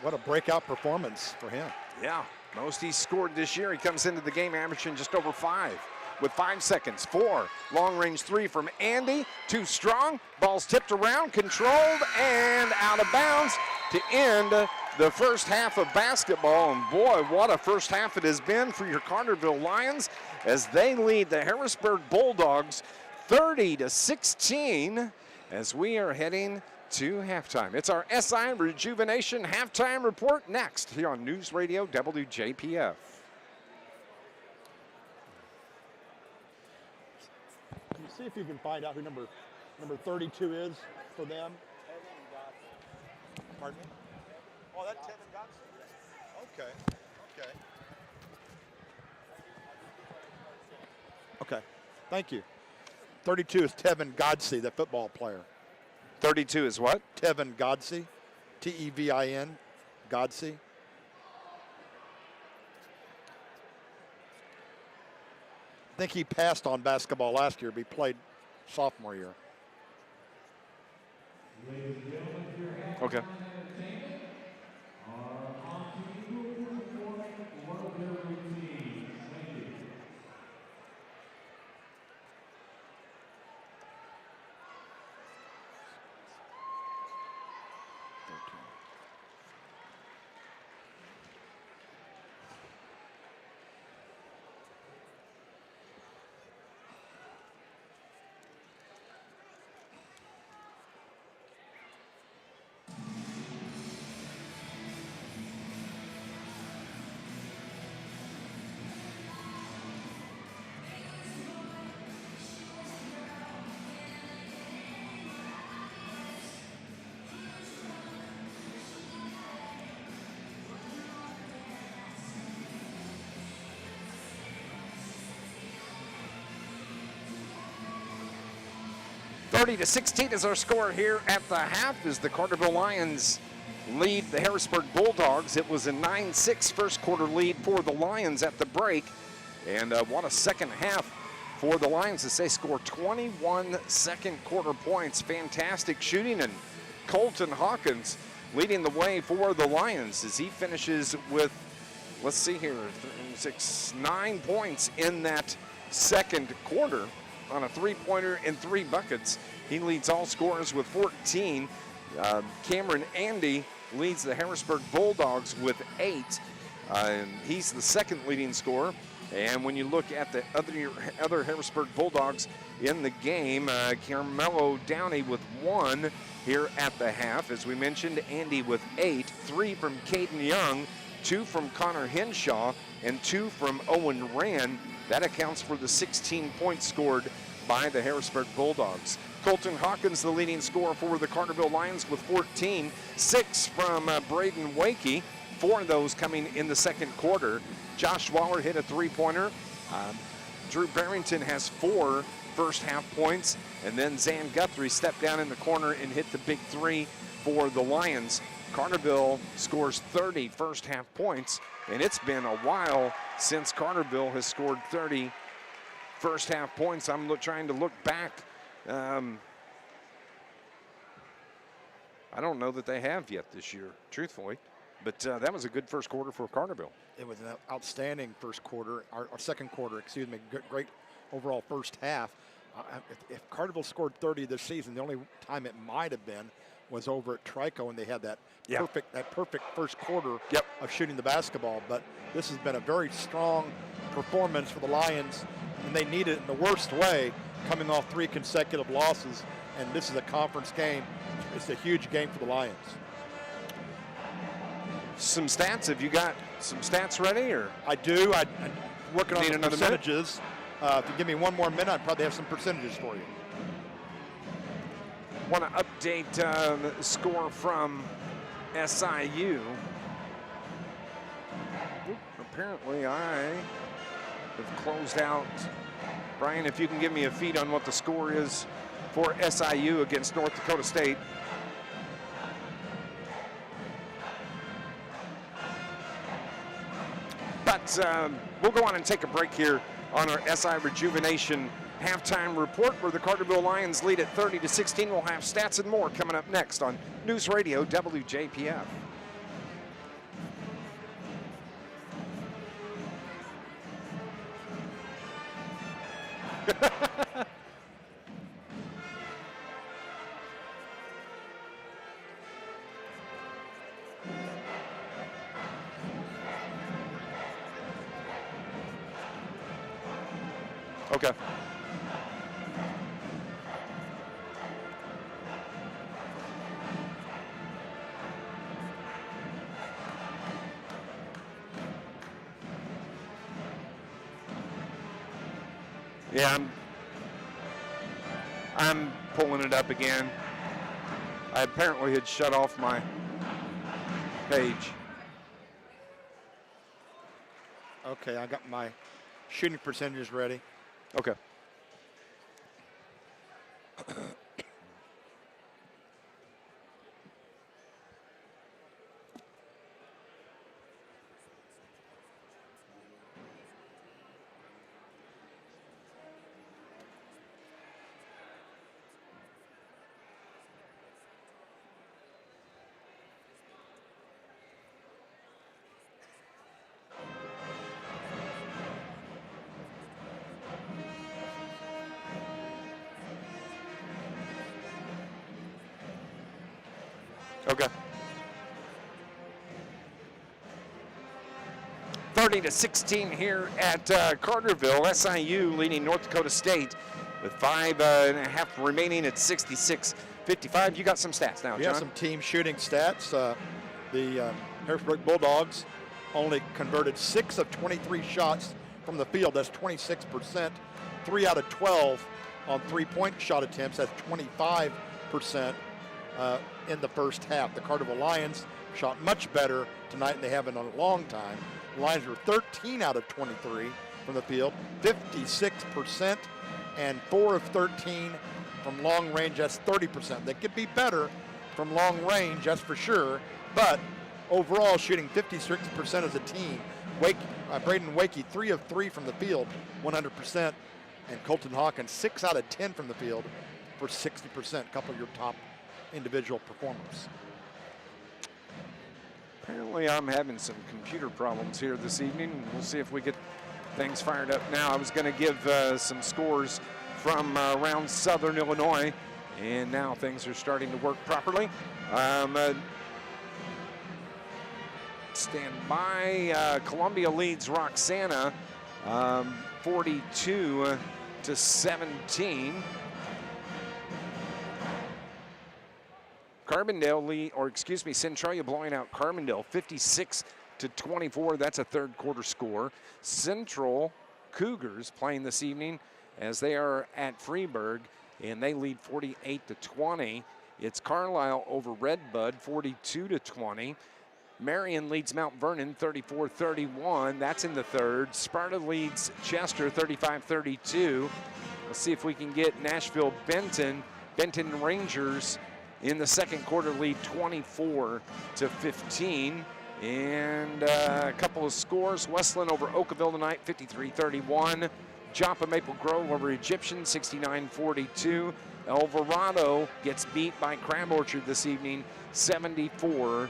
What a breakout performance for him. Yeah, most he's scored this year. He comes into the game averaging just over 5. With 5 seconds, 4. Long range 3 from Andy. Too strong. Ball's tipped around, controlled, and out of bounds to end the first half of basketball. And boy, what a first half it has been for your Carterville Lions as they lead the Harrisburg Bulldogs 30-16 as we are heading to halftime. It's our SI Rejuvenation halftime report next here on News Radio WJPF. Can you see if you can find out who number 32 is for them? Pardon me? Oh, that's Tevin Godson. Okay. Okay, thank you. 32 is Tevin Godsey, the football player. 32 is what? Tevin Godsey, T-E-V-I-N, Godsey. I think he passed on basketball last year, but he played sophomore year. Okay. 30-16 is our score here at the half as the Carterville Lions lead the Harrisburg Bulldogs. It was a 9-6 first quarter lead for the Lions at the break. And what a second half for the Lions as they score 21 second quarter points. Fantastic shooting, and Colton Hawkins leading the way for the Lions as he finishes with, let's see here, 9 points in that second quarter on a three-pointer and 3 buckets. He leads all scorers with 14. Cameron Andy leads the Harrisburg Bulldogs with 8. And he's the second leading scorer. And when you look at the other Harrisburg Bulldogs in the game, Carmelo Downey with 1 here at the half. As we mentioned, Andy with 8, 3 from Caden Young, 2 from Connor Henshaw, and 2 from Owen Rand. That accounts for the 16 points scored by the Harrisburg Bulldogs. Colton Hawkins, the leading scorer for the Carterville Lions with 14, 6 from Braden Wakey, 4 of those coming in the second quarter. Josh Waller hit a three-pointer. Drew Barrington has 4 first half points, and then Zan Guthrie stepped down in the corner and hit the big 3 for the Lions. Carterville scores 30 first half points, and it's been a while since Carterville has scored 30 first half points. I'm trying to look back. I don't know that they have yet this year, truthfully. But that was a good first quarter for Carterville. It was an outstanding first quarter, or second quarter, excuse me. Great overall first half. If Carterville scored 30 this season, the only time it might have been was over at Trico, and they had that perfect first quarter of shooting the basketball. But this has been a very strong performance for the Lions, and they need it in the worst way, coming off 3 consecutive losses. And this is a conference game. It's a huge game for the Lions. Some stats. Have you got some stats ready, or? I do. I'm working on the percentages. If you give me one more minute, I'd probably have some percentages for you. Want to update the score from SIU. Apparently, I have closed out. Brian, if you can give me a feed on what the score is for SIU against North Dakota State. But we'll go on and take a break here on our SI Rejuvenation halftime report, where the Carterville Lions lead at 30-16. We'll have stats and more coming up next on News Radio WJPF. Okay. Yeah, I'm pulling it up again. I apparently had shut off my page. Okay, I got my shooting percentages ready. Okay. Okay. 30-16 here at Carterville. SIU leading North Dakota State with 5.5 remaining at 66-55. You got some stats now, John? Yeah, some team shooting stats. The Harrisburg Bulldogs only converted 6 of 23 shots from the field. That's 26%. 3 out of 12 on three-point shot attempts. That's 25%. In the first half. The Carterville Lions shot much better tonight than they have in a long time. The Lions were 13 out of 23 from the field, 56%, and 4 of 13 From long range, that's 30%. They could be better from long range, that's for sure. But overall, shooting 56% as a team. Braden Wakey, 3 of 3 from the field, 100%. And Colton Hawkins, 6 out of 10 from the field for 60%. A couple of your top individual performers. Apparently I'm having some computer problems here this evening. We'll see if we get things fired up now. I was going to give some scores from around Southern Illinois, and now things are starting to work properly. Stand by. Columbia leads Roxana 42-17. Centralia blowing out Carbondale 56-24. That's a third quarter score. Central Cougars playing this evening as they are at Freeburg, and they lead 48-20. It's Carlisle over Redbud 42-20. Marion leads Mount Vernon 34-31. That's in the third. Sparta leads Chester 35-32. Let's see if we can get Nashville Benton. Benton Rangers in the second quarter lead 24-15. And a couple of scores. Westland over Oakville tonight 53-31. Joppa Maple Grove over Egyptian 69-42. Alvarado gets beat by Crab Orchard this evening 74-47.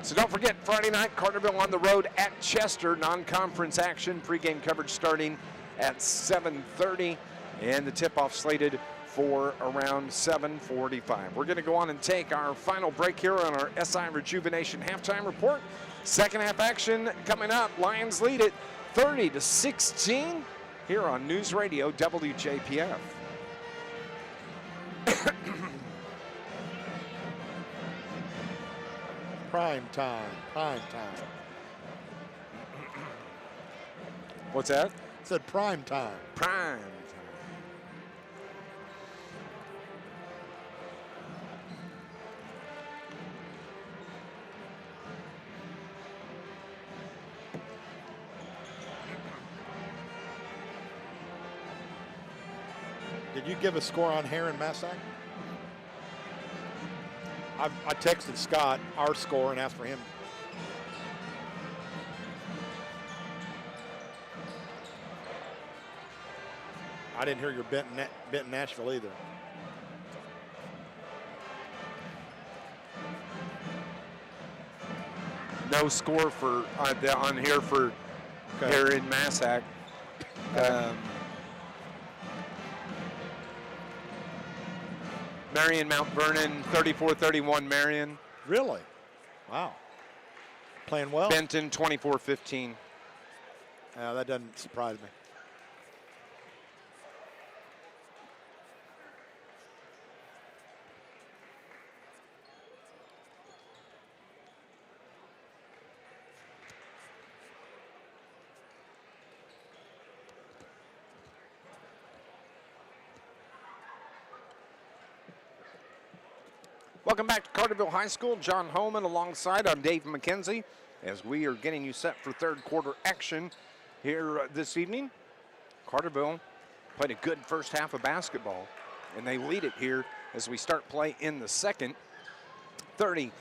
So don't forget, Friday night, Carterville on the road at Chester. Non-conference action. Pre-game coverage starting at 7:30. And the tip-off slated for around 7:45. We're going to go on and take our final break here on our SI Rejuvenation halftime report. Second half action coming up. Lions lead it 30-16 here on News Radio WJPF. Prime time. What's that? I said prime time. Prime time. Did you give a score on Heron Massac? I texted Scott our score and asked for him. I didn't hear your Benton Nashville either. No score for on here for Heron Massac. Marion Mount Vernon 34-31 Marion. Really? Wow. Playing well. Benton 24-15. That doesn't surprise me. Welcome back to Carterville High School. John Homan alongside. I'm Dave McKenzie as we are getting you set for third quarter action here this evening. Carterville played a good first half of basketball, and they lead it here as we start play in the second. 30-16.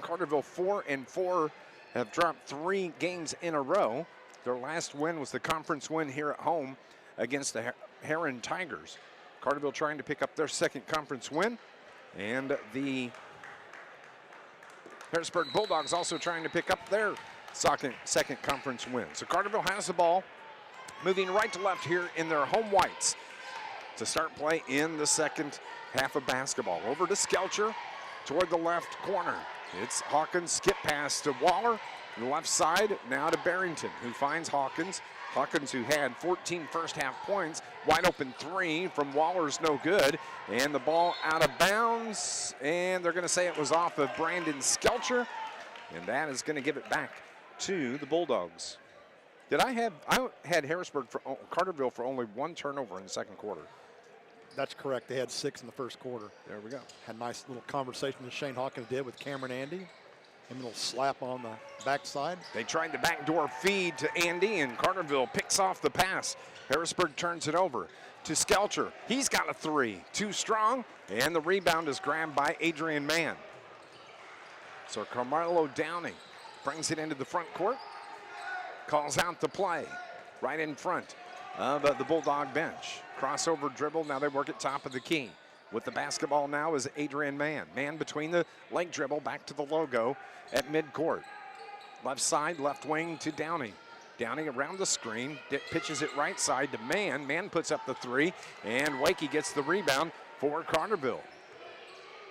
Carterville 4-4 have dropped 3 games in a row. Their last win was the conference win here at home against the Heron Tigers. Carterville trying to pick up their second conference win. And the Harrisburg Bulldogs also trying to pick up their second conference win. So Carterville has the ball, moving right to left here in their home whites to start play in the second half of basketball. Over to Skelcher toward the left corner. It's Hawkins' skip pass to Waller. On the left side, now to Barrington, who finds Hawkins. Hawkins, who had 14 first half points, wide open 3 from Waller's no good, and the ball out of bounds, and they're going to say it was off of Brandon Skelcher, and that is going to give it back to the Bulldogs. I had Carterville for only 1 turnover in the second quarter. That's correct. They had 6 in the first quarter. There we go. Had a nice little conversation that Shane Hawkins did with Cameron Andy. A little slap on the backside. They tried the backdoor feed to Andy, and Carterville picks off the pass. Harrisburg turns it over to Skelcher. He's got a 3, too strong, and the rebound is grabbed by Adrian Mann. So Carmelo Downing brings it into the front court, calls out the play right in front of the Bulldog bench. Crossover dribble, now they work at top of the key. With the basketball now is Adrian Mann. Mann between the leg dribble, back to the logo at midcourt. Left side, left wing to Downey. Downey around the screen, pitches it right side to Mann. Mann puts up the 3, and Wakey gets the rebound for Carterville.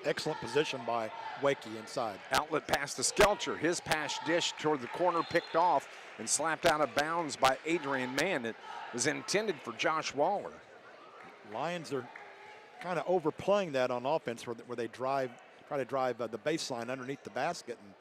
Excellent position by Wakey inside. Outlet pass to Skelcher. His pass dish toward the corner, picked off and slapped out of bounds by Adrian Mann. It was intended for Josh Waller. Lions are kind of overplaying that on offense where they try to drive the baseline underneath the basket, and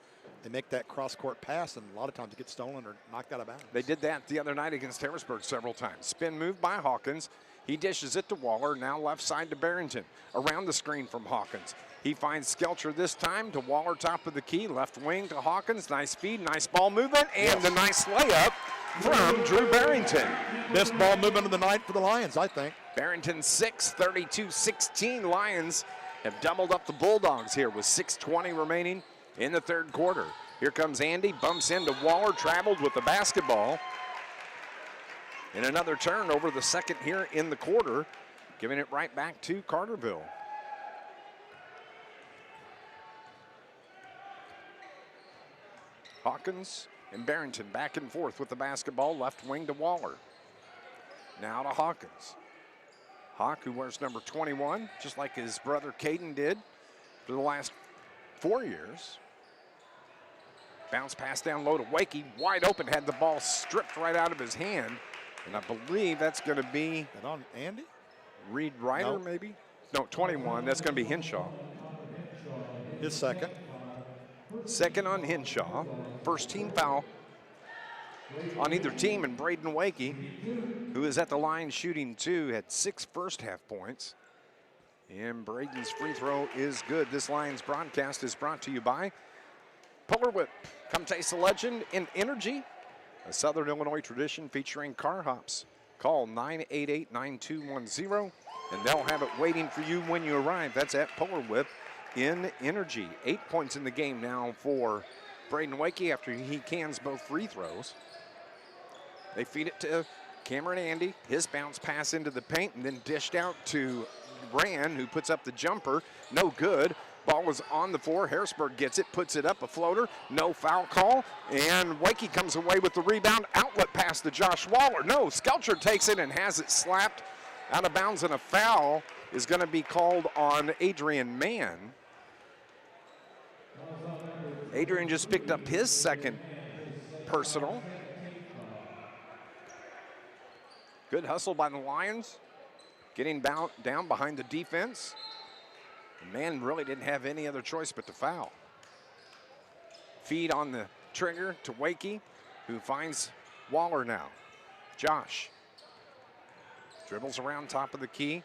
they make that cross-court pass, and a lot of times it gets stolen or knocked out of bounds. They did that the other night against Harrisburg several times. Spin move by Hawkins. He dishes it to Waller, now left side to Barrington. Around the screen from Hawkins. He finds Skelcher this time to Waller, top of the key, left wing to Hawkins. Nice speed, nice ball movement, and the nice layup from Drew Barrington. Best ball movement of the night for the Lions, I think. Barrington 6, 32-16. Lions have doubled up the Bulldogs here with 6:20 remaining in the third quarter. Here comes Andy, bumps into Waller, traveled with the basketball. And another turnover, the second here in the quarter, giving it right back to Carterville. Hawkins and Barrington back and forth with the basketball, left wing to Waller. Now to Hawkins. Hawk, who wears number 21, just like his brother Caden did for the last 4 years. Bounce pass down low to Wakey, wide open, had the ball stripped right out of his hand. And I believe that's going to be... Is that on Andy? Reed Ryder, Nope. maybe? No, 21, that's going to be Henshaw. His second. Second on Henshaw. First team foul on either team, and Braden Wakey, who is at the line shooting 2, had 6 first half points. And Braden's free throw is good. This Lions broadcast is brought to you by Polar Whip. Come taste the legend in energy, a Southern Illinois tradition featuring car hops. Call 988-9210, and they'll have it waiting for you when you arrive. That's at Polar Whip in energy. 8 points in the game now for Braden Wakey after he cans both free throws. They feed it to Cameron Andy. His bounce pass into the paint and then dished out to Rand, who puts up the jumper. No good. Ball was on the floor. Harrisburg gets it, puts it up, a floater. No foul call. And Wakey comes away with the rebound. Outlet pass to Josh Waller. No, Skelcher takes it and has it slapped out of bounds, and a foul is going to be called on Adrian Mann. Adrian just picked up his second personal. Good hustle by the Lions, getting down behind the defense. Mann really didn't have any other choice but to foul. Feed on the trigger to Wakey, who finds Waller now. Josh dribbles around top of the key.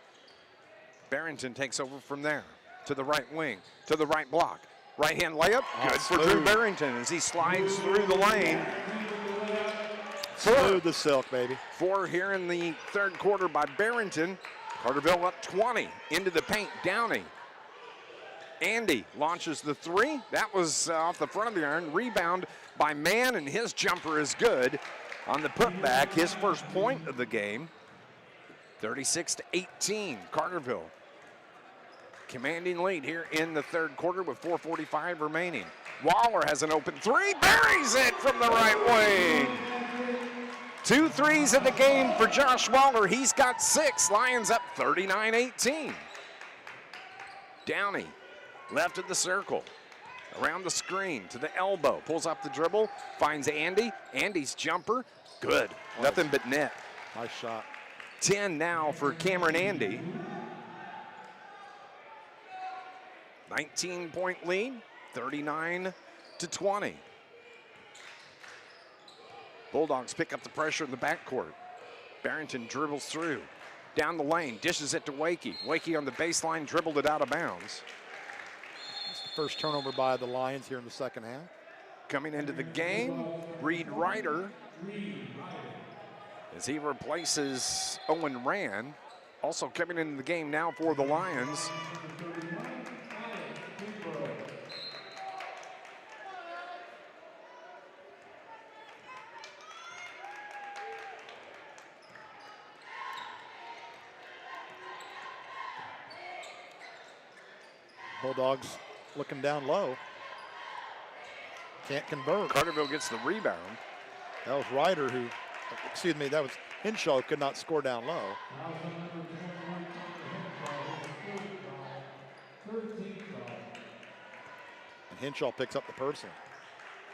Barrington takes over from there to the right wing, to the right block. Right-hand layup, good for Drew Barrington as he slides through the lane. Smooth the silk, baby. 4 here in the third quarter by Barrington. Carterville up 20 into the paint. Downey. Andy launches the 3. That was off the front of the iron. Rebound by Mann, and his jumper is good on the putback. His first point of the game. 36-18, Carterville. Commanding lead here in the third quarter with 4:45 remaining. Waller has an open 3, buries it from the right wing. 2 threes in the game for Josh Waller. He's got 6. Lions up 39-18. Downey, left of the circle, around the screen to the elbow, pulls up the dribble, finds Andy. Andy's jumper, good. Nothing but net. Nice shot. 10 now for Cameron Andy. 19-point lead, 39-20. Bulldogs pick up the pressure in the backcourt. Barrington dribbles through, down the lane, dishes it to Wakey. Wakey on the baseline, dribbled it out of bounds. It's the first turnover by the Lions here in the second half. coming into the game. Reed Ryder, as he replaces Owen Rand. Also coming into the game now for the Lions. Bulldogs looking down low. Can't convert. Carterville gets the rebound. That was Ryder who, excuse me, that was Henshaw could not score down low. And Henshaw picks up the personal.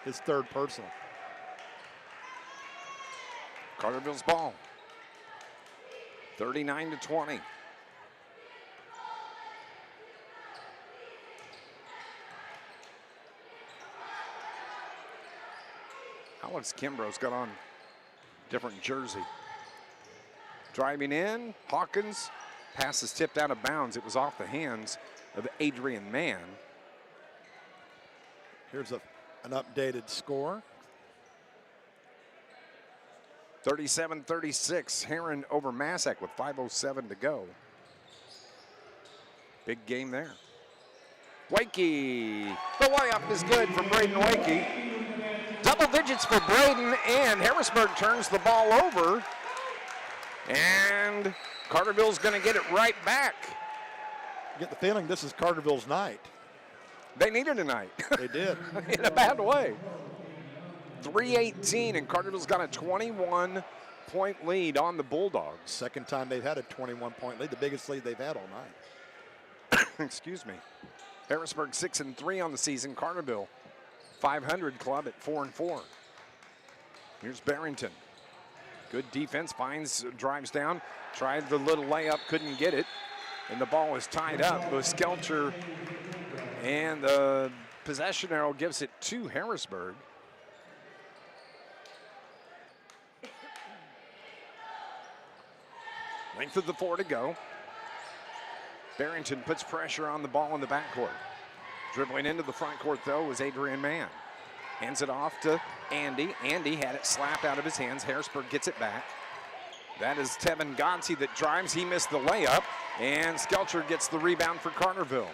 His third personal. Carterville's ball. 39-20. Alex Kimbrough's got on different jersey. Driving in, Hawkins. Pass is tipped out of bounds. It was off the hands of Adrian Mann. Here's an updated score. 37-36, Heron over Massac with 5:07 to go. Big game there. Wakey, the layup is good for Braden Wakey. Double digits for Braden, and Harrisburg turns the ball over. And Carterville's going to get it right back. You get the feeling this is Carterville's night. They needed a night. They did. In a bad way. 3:18, and Carterville's got a 21-point lead on the Bulldogs. Second time they've had a 21-point lead, the biggest lead they've had all night. Excuse me. Harrisburg 6-3 on the season. Carterville 500 club at 4-4. Here's Barrington. Good defense, finds, drives down, tried the little layup, couldn't get it. And the ball is tied up with Skelcher. And the possession arrow gives it to Harrisburg. Length of the floor to go. Barrington puts pressure on the ball in the backcourt. Dribbling into the front court, though, was Adrian Mann. Hands it off to Andy. Andy had it slapped out of his hands. Harrisburg gets it back. That is Tevin Gonsi that drives. He missed the layup, and Skelcher gets the rebound for Carterville.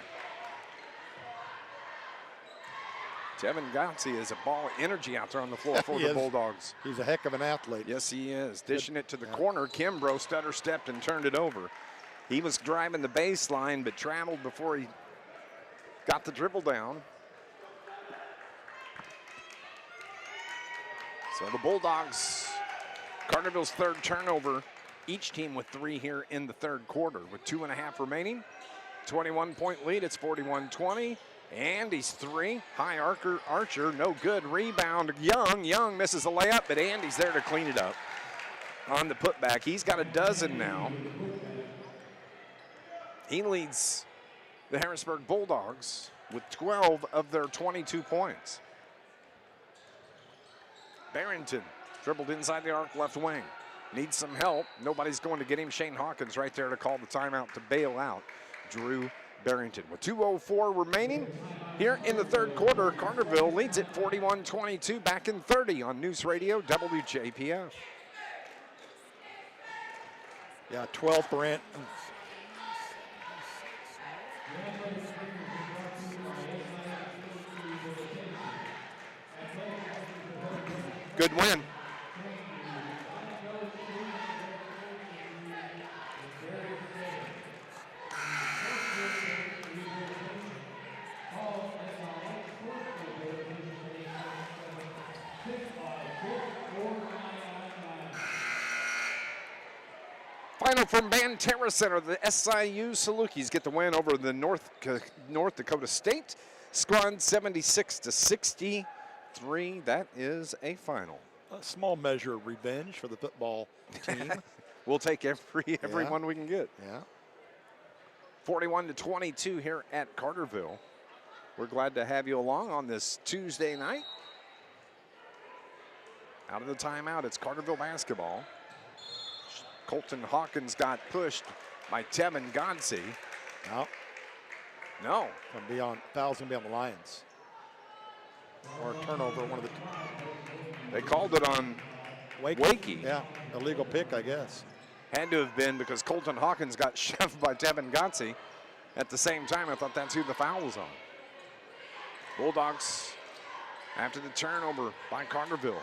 Tevin Gonsi is a ball of energy out there on the floor for the Bulldogs. He's a heck of an athlete. Yes, he is. Dishing it to the corner. Kimbrough stutter stepped and turned it over. He was driving the baseline, but traveled before he got the dribble down. So the Bulldogs, Carterville's third turnover, each team with 3 here in the third quarter. With 2.5 remaining, 21-point lead, it's 41-20. Andy's 3, high Archer, no good. Rebound, Young misses a layup, but Andy's there to clean it up on the putback. He's got a dozen now. He leads the Harrisburg Bulldogs with 12 of their 22 points. Barrington dribbled inside the arc, left wing. Needs some help. Nobody's going to get him. Shane Hawkins right there to call the timeout to bail out Drew Barrington. With 2:04 remaining here in the third quarter, Carterville leads at 41-22, back in 30 on News Radio WJPF. Yeah, 12 for Ant. Good win. Final from Banterra Center, the SIU Salukis get the win over the North Dakota State squad, 76-63. That is a final. A small measure of revenge for the football team. We'll take every one we can get. Yeah. 41-22 here at Carterville. We're glad to have you along on this Tuesday night. Out of the timeout, it's Carterville basketball. Colton Hawkins got pushed by Tevin Gonsi. No. No. Foul's going to be on the Lions. or a turnover, one of the They called it on Wakey. Yeah, illegal pick, I guess. Had to have been because Colton Hawkins got shoved by Tevin Gotze. At the same time, I thought that's who the foul was on. Bulldogs after the turnover by Carterville.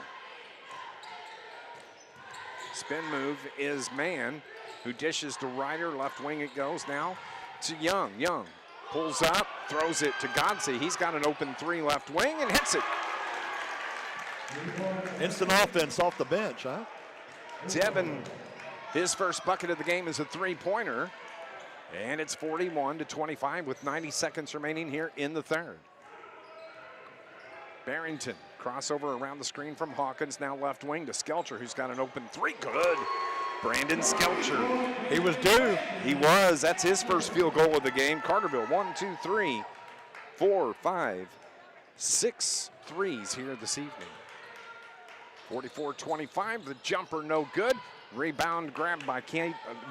Spin move is man, who dishes to Ryder. Left wing it goes now to Young. Young pulls up, throws it to Gotze. He's got an open three left wing and hits it. Instant offense off the bench, huh? Tevin, his first bucket of the game is a three-pointer. And it's 41-25 with 90 seconds remaining here in the third. Barrington, crossover around the screen from Hawkins, now left wing to Skelcher, who's got an open three. Good. Brandon Skelcher. He was due. He was. That's his first field goal of the game. Carterville, 1, 2, 3, 4, 5, 6 threes here this evening. 44-25, the jumper no good. Rebound grabbed by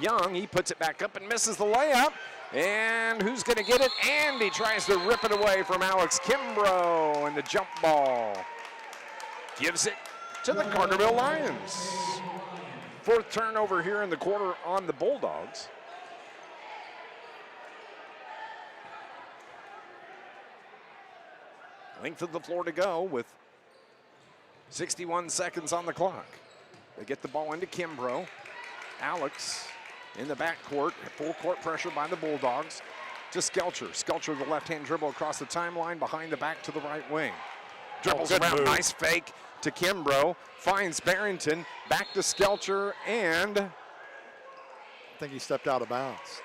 Young. He puts it back up and misses the layup. And who's going to get it? Andy tries to rip it away from Alex Kimbrough, and the jump ball gives it to the Carterville Lions. Fourth turnover here in the quarter on the Bulldogs. Length of the floor to go with 61 seconds on the clock. They get the ball into Kimbrough. Alex in the backcourt, full court pressure by the Bulldogs to Skelcher. Skelcher with the left-hand dribble across the timeline, behind the back to the right wing. Dribbles around, move. Nice fake to Kimbrough. Finds Barrington, back to Skelcher, and I think he stepped out of bounds.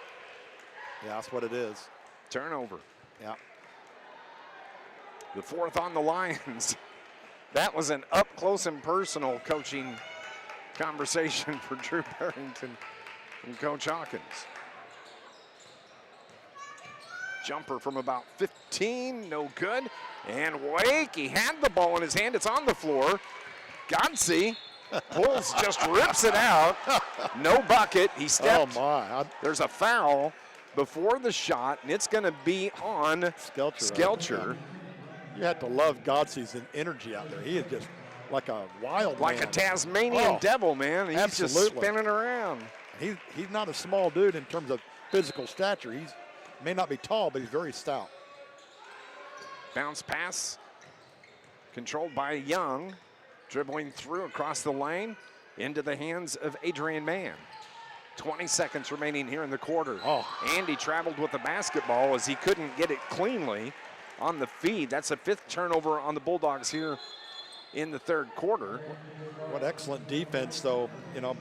Yeah, that's what it is. turnover. Yeah. The fourth on the Lions. That was an up close and personal coaching conversation for Drew Barrington and Coach Hawkins. Jumper from about 15, no good. And Wake, he had the ball in his hand, it's on the floor. Gotze pulls, just rips it out. No bucket, he stepped. Oh my. There's a foul before the shot, and it's gonna be on Skelcher. Right? You have to love Gotze's energy out there. He is just like a wild like man. a Tasmanian devil, man. He's absolutely. just spinning around. He's not a small dude in terms of physical stature. He may not be tall, but he's very stout. Bounce pass controlled by Young, dribbling through across the lane into the hands of Adrian Mann. 20 seconds remaining here in the quarter. Oh. Andy traveled with the basketball as he couldn't get it cleanly on the feed. That's a fifth turnover on the Bulldogs here in the third quarter. What excellent defense, though,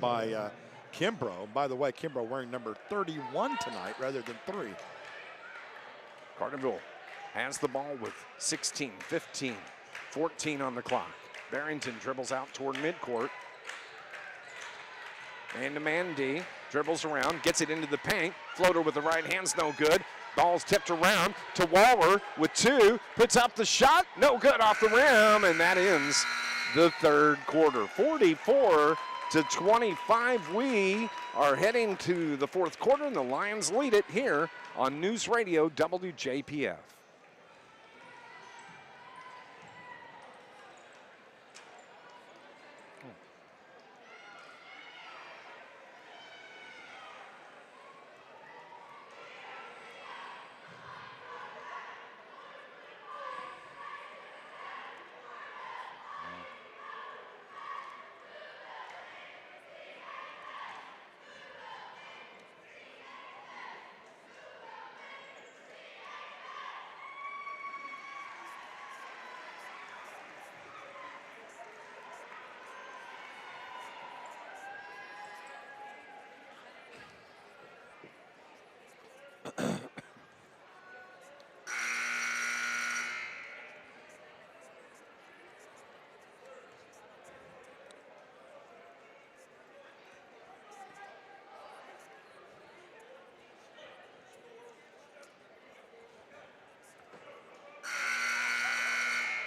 by Kimbrough. By the way, Kimbrough wearing number 31 tonight rather than 3. Carterville has the ball with 16, 15, 14 on the clock. Barrington dribbles out toward midcourt. And to Mandy, dribbles around, gets it into the paint. Floater with the right hand's no good. Ball's tipped around to Waller with 2. Puts up the shot, no good off the rim, and that ends the third quarter. 44-25. We are heading to the fourth quarter, and the Lions lead it here on News Radio WJPF.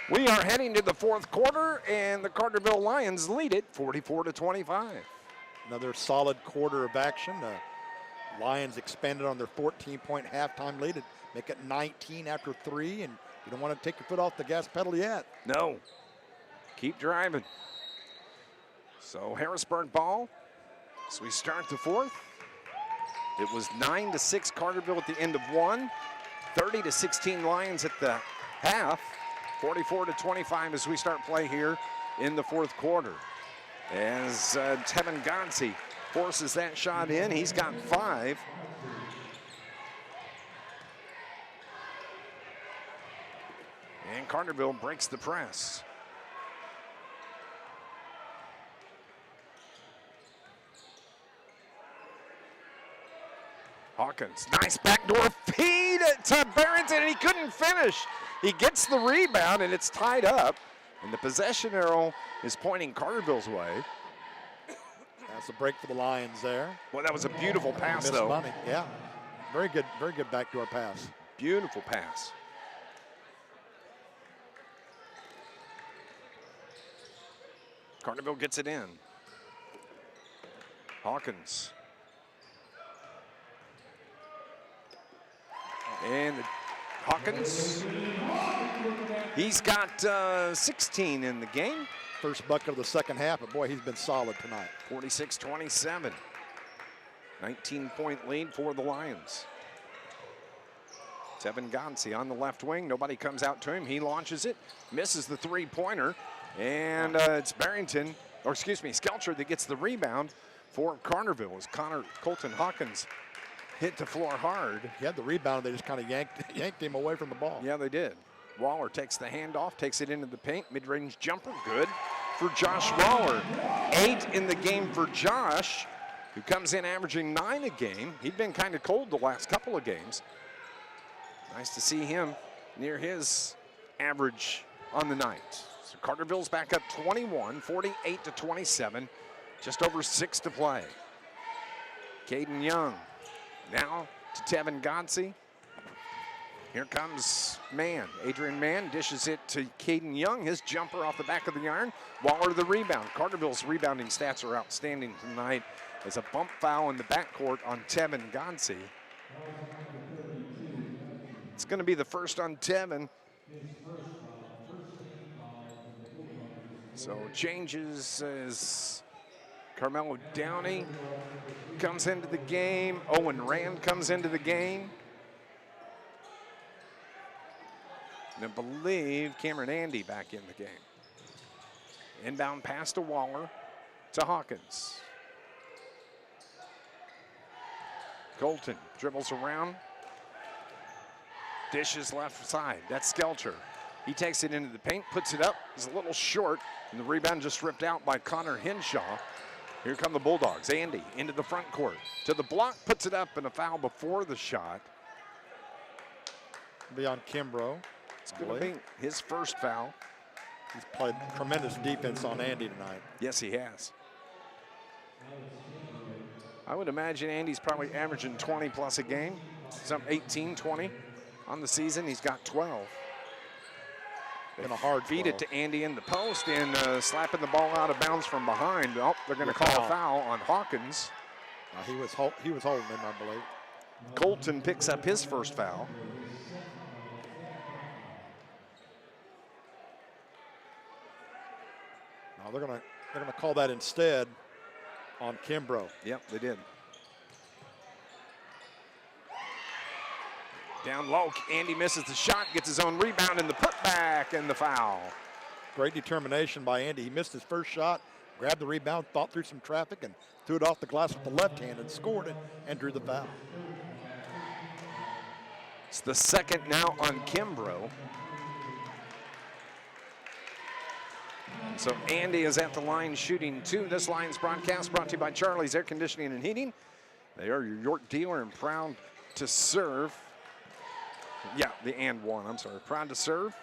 We are heading to the fourth quarter, and the Carterville Lions lead it 44-25. Another solid quarter of action. Lions expanded on their 14-point halftime lead, make it 19 after 3, and You don't want to take your foot off the gas pedal yet. No. Keep driving. So Harrisburg ball. So we start the fourth. It was 9-6 Carterville at the end of one. 30-16 Lions at the half. 44-25 as we start play here in the fourth quarter. As Tevin Gonsi forces that shot in. He's got 5. And Carterville breaks the press. Hawkins, nice backdoor feed to Barrington, and he couldn't finish. He gets the rebound, and it's tied up. And the possession arrow is pointing Carterville's way. That's a break for the Lions there. Well, that was a beautiful pass, Missed though. money. Yeah, very good backdoor pass. Beautiful pass. Carterville gets it in. Hawkins. And Hawkins, he's got 16 in the game. First bucket of the second half, but boy, he's been solid tonight. 46-27. 19-point lead for the Lions. Tevin Gonsi on the left wing. Nobody comes out to him. He launches it, misses the three-pointer, and it's Barrington, or excuse me, Skelcher that gets the rebound for Carterville as Colton Hawkins hit the floor hard. He had the rebound. They just kind of yanked him away from the ball. Yeah, they did. Waller takes the handoff, takes it into the paint. Mid-range jumper, good for Josh Waller. 8 in the game for Josh, who comes in averaging 9 a game. He'd been kind of cold the last couple of games. Nice to see him near his average on the night. So Carterville's back up 21, 48-27. Just over 6 to play. Caden Young now to Tevin Gonsi. Here comes Mann. Adrian Mann dishes it to Caden Young. His jumper off the back of the iron. Waller the rebound. Carterville's rebounding stats are outstanding tonight. There's a bump foul in the backcourt on Tevin Gonsi. It's going to be the first on Tevin. So changes as Carmelo Downey comes into the game. Owen Rand comes into the game. And I believe Cameron Andy back in the game. Inbound pass to Waller to Hawkins. Colton dribbles around. Dishes left side. That's Skelcher. He takes it into the paint, puts it up. He's a little short, and the rebound just ripped out by Connor Henshaw. Here come the Bulldogs. Andy into the front court. To the block, puts it up, and a foul before the shot. Be on Kimbrough. It's going to be his first foul. He's played tremendous defense on Andy tonight. Yes, he has. I would imagine Andy's probably averaging 20 plus a game. Some 18, 20 on the season. He's got 12. Been a hard feed it to Andy in the post and slapping the ball out of bounds from behind. Oh, they're going to call a foul on Hawkins. He was holding him, I believe. Colton picks up his first foul. Now they're gonna call that instead on Kimbrough. Yep, they did. Down low, Andy misses the shot, gets his own rebound and the putback and the foul. Great determination by Andy. He missed his first shot, grabbed the rebound, thought through some traffic, and threw it off the glass with the left hand and scored it and drew the foul. It's the second now on Kimbrough. So Andy is at the line shooting 2. This Lions broadcast brought to you by Charlie's Air Conditioning and Heating. They are your York dealer and proud to serve. Yeah, the and one, I'm sorry. Proud to serve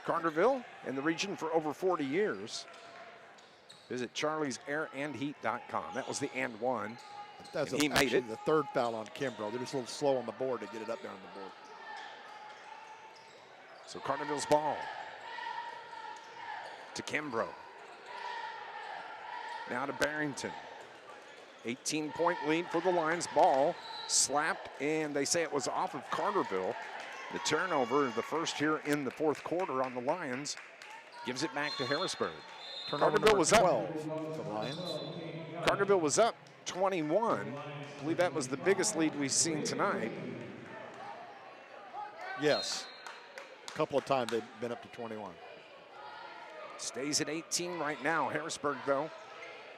Carterville and the region for over 40 years. Visit charliesairandheat.com. That was the and one. That's he made it. The third foul on Kimbrough. They're just a little slow on the board to get it up there on the board. So Carterville's ball to Kimbrough. Now to Barrington. 18-point lead for the Lions. Ball slapped, and they say it was off of Carterville. The turnover, the first here in the fourth quarter on the Lions, gives it back to Harrisburg. Turnover Carterville was up. 12 for the Lions. Carterville was up 21. I believe that was the biggest lead we've seen tonight. Yes. A couple of times they've been up to 21. Stays at 18 right now. Harrisburg, though,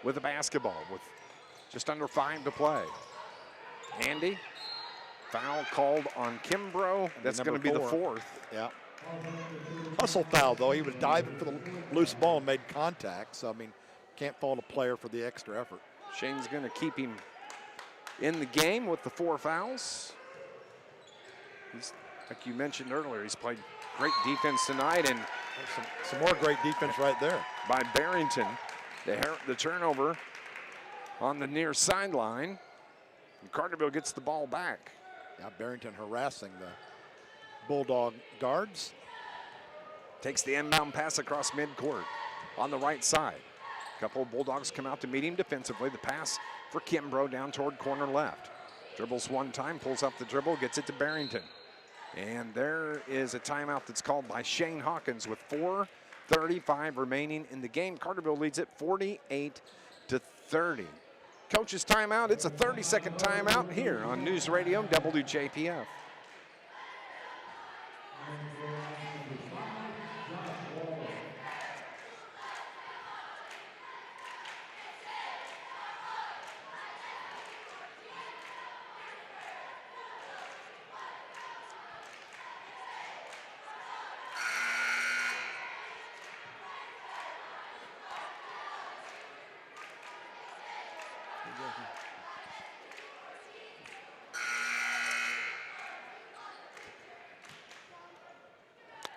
with a basketball with just under 5 to play. Andy, foul called on Kimbrough. That's going to be the 4th. Yeah. Hustle foul, though. He was diving for the loose ball and made contact. So, I mean, can't fault a player for the extra effort. Shane's going to keep him in the game with the 4 fouls. He's, like you mentioned earlier, he's played great defense tonight, and some more great defense right there by Barrington. The turnover on the near sideline. And Carterville gets the ball back. Yeah, Barrington harassing the Bulldog guards. Takes the inbound pass across midcourt on the right side. A couple of Bulldogs come out to meet him defensively. The pass for Kimbrough down toward corner left. Dribbles one time, pulls up the dribble, gets it to Barrington. And there is a timeout that's called by Shane Hawkins with 4:35 remaining in the game. Carterville leads it 48-30. Coach's timeout, it's a 30-second timeout here on News Radio WJPF.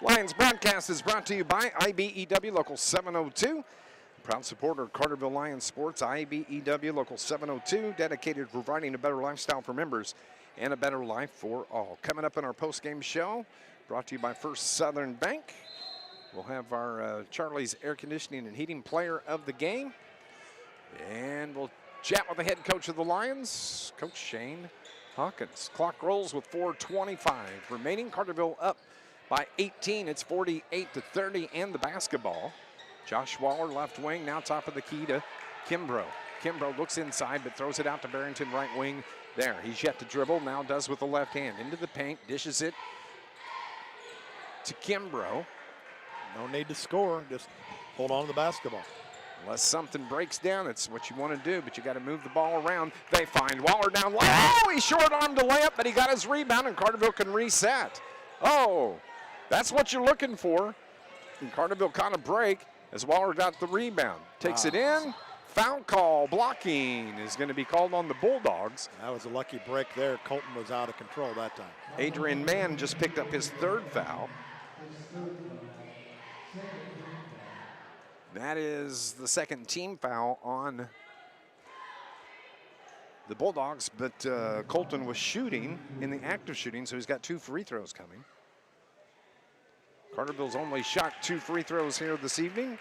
Lions broadcast is brought to you by IBEW Local 702. Proud supporter of Carterville Lions Sports, IBEW Local 702, dedicated to providing a better lifestyle for members and a better life for all. Coming up in our post-game show, brought to you by First Southern Bank. We'll have our Charlie's Air Conditioning and Heating Player of the Game. And we'll chat with the head coach of the Lions, Coach Shane Hawkins. Clock rolls with 4:25 remaining. Carterville up by 18. It's 48-30 and the basketball. Josh Waller, left wing, now top of the key to Kimbrough. Kimbrough looks inside but throws it out to Barrington, right wing there. He's yet to dribble, now does with the left hand. Into the paint, dishes it to Kimbrough. No need to score, just hold on to the basketball. Unless something breaks down, it's what you want to do, but you got to move the ball around. They find Waller down low. Oh, he short-armed the layup, but he got his rebound, and Carterville can reset. Oh, that's what you're looking for. And Carterville caught a break as Waller got the rebound. Takes it in. Foul call, blocking is going to be called on the Bulldogs. That was a lucky break there. Colton was out of control that time. Adrian Mann just picked up his 3rd foul. That is the 2nd team foul on the Bulldogs, but Colton was shooting in the act of shooting, so he's got 2 free throws coming. Carterville's only shot 2 free throws here this evening,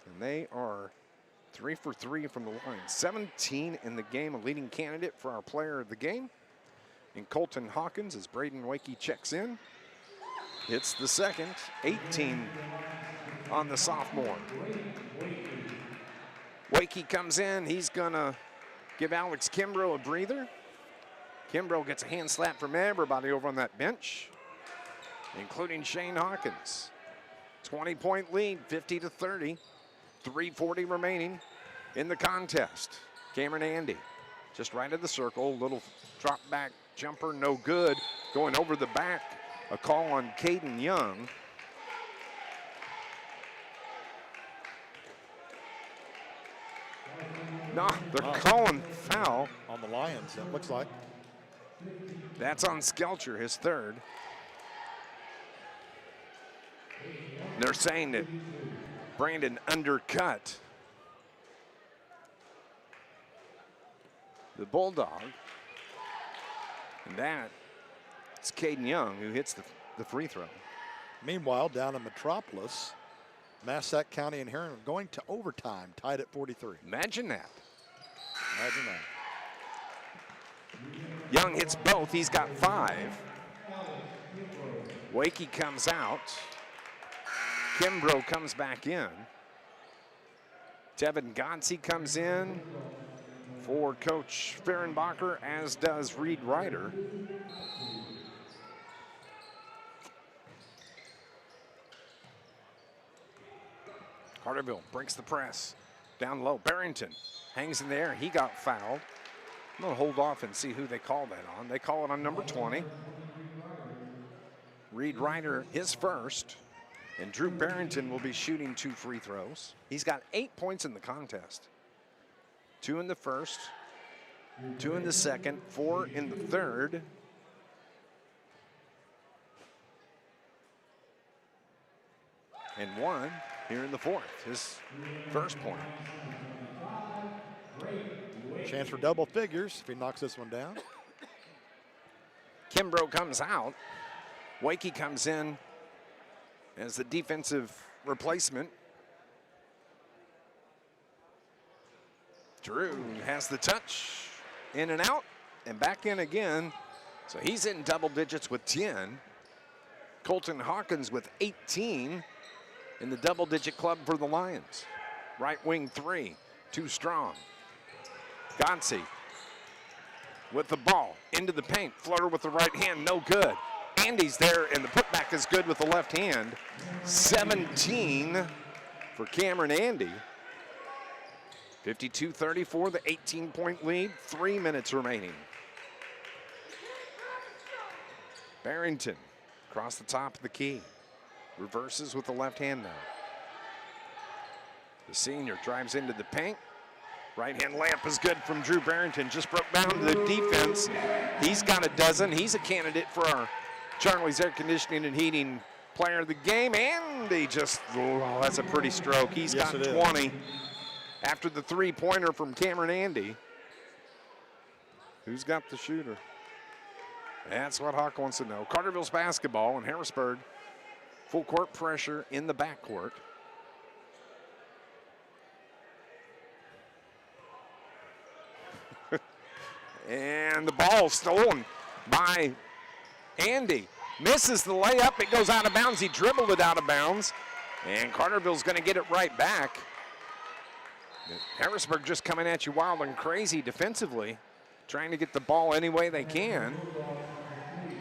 and they are 3 for 3 from the line. 17 in the game, a leading candidate for our player of the game. And Colton Hawkins, as Braden Wakey checks in, hits the 2nd, 18 on the sophomore. Wakey comes in, he's gonna give Alex Kimbrough a breather. Kimbrough gets a hand slap from everybody over on that bench, including Shane Hawkins. 20-point lead, 50-30. 3:40 remaining in the contest. Cameron Andy just right of the circle, little drop back jumper, no good. Going over the back, a call on Caden Young. No, they're calling foul. On the Lions, it looks like. That's on Skelcher, his 3rd. They're saying that Brandon undercut the Bulldog. And that's Caden Young who hits the free throw. Meanwhile, down in Metropolis, Massac County and Heron going to overtime, tied at 43. Imagine that. Imagine that. Young hits both. He's got 5. Wakey comes out. Kimbrough comes back in. Tevin Gonsi comes in for Coach Fehrenbacher, as does Reed Ryder. Carterville breaks the press. Down low, Barrington hangs in the air. He got fouled. I'm going to hold off and see who they call that on. They call it on number 20. Reed Ryder, his first. And Drew Barrington will be shooting 2 free throws. He's got 8 points in the contest. 2 in the first, 2 in the second, 4 in the third. And 1 here in the fourth, his first point. Chance for double figures if he knocks this one down. Kimbrough comes out. Wakey comes in as the defensive replacement. Drew has the touch, in and out, and back in again. So he's in double digits with 10. Colton Hawkins with 18 in the double-digit club for the Lions. Right wing 3, too strong. Gonsi with the ball into the paint. Floater with the right hand, no good. Andy's there, and the putback is good with the left hand. 17 for Cameron Andy. 52-34, the 18-point lead, 3 minutes remaining. Barrington across the top of the key. Reverses with the left hand now. The senior drives into the paint. Right hand layup is good from Drew Barrington. Just broke down to the defense. He's got a dozen. He's a candidate for our Charlie's Air Conditioning and Heating Player of the Game. And he just, oh, that's a pretty stroke. He's got 20 after the three-pointer from Cameron Andy. Who's got the shooter? That's what Hawk wants to know. Carterville's basketball, and Harrisburg full court pressure in the backcourt. And the ball stolen by Andy. Misses the layup. It goes out of bounds. He dribbled it out of bounds. And Carterville's going to get it right back. Harrisburg just coming at you wild and crazy defensively, trying to get the ball any way they can.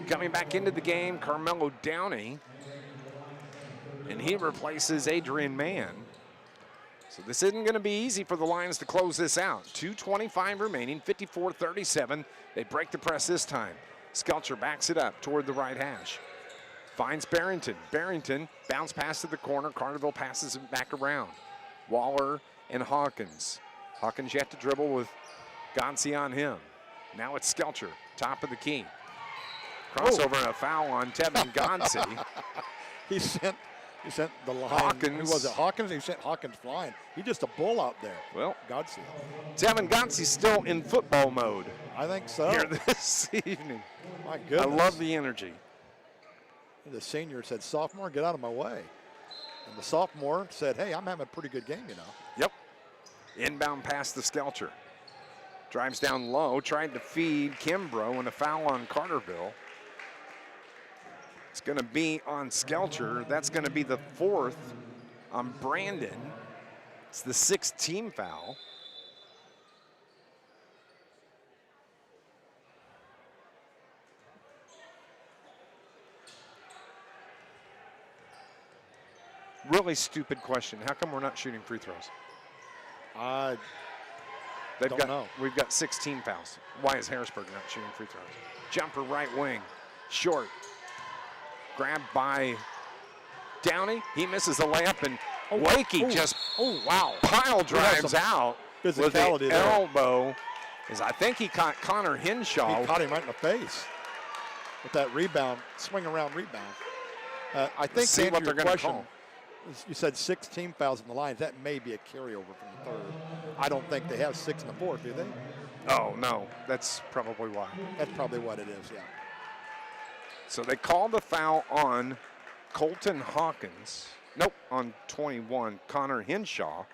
Coming back into the game, Carmelo Downey. And he replaces Adrian Mann. So this isn't going to be easy for the Lions to close this out. 2:25 remaining, 54-37. They break the press this time. Skelcher backs it up toward the right hash. Finds Barrington. Barrington bounce pass to the corner. Carterville passes it back around. Waller and Hawkins. Hawkins yet to dribble with Gonsi on him. Now it's Skelcher, top of the key. Crossover and a foul on Tevin Gonsi. He sent the line. Hawkins. Who was it? Hawkins? He sent Hawkins flying. He's just a bull out there. Well, Gonsi. Tevin Gonsi's still in football mode I think so. here this evening. My goodness. I love the energy. The senior said, sophomore, get out of my way. And the sophomore said, hey, I'm having a pretty good game, you know. Yep. Inbound pass to Skelcher. Drives down low, tried to feed Kimbrough, and a foul on Carterville. It's going to be on Skelcher. That's going to be the fourth on Brandon. It's the sixth team foul. Really stupid question. How come we're not shooting free throws? I don't know. We've got 16 fouls. Why is Harrisburg not shooting free throws? Jumper right wing, short. Grabbed by Downey. He misses the layup, and Wakey just pile drives out with the elbow. I think he caught Connor Henshaw. He caught him right in the face with that rebound, swing around rebound. I think see what they're going to call. You said 16 fouls in the Lions. That may be a carryover from the third. I don't think they have 6 in the fourth, do they? Oh, no. That's probably why. That's probably what it is, yeah. So they called the foul on Colton Hawkins. Nope, on 21, Connor Henshaw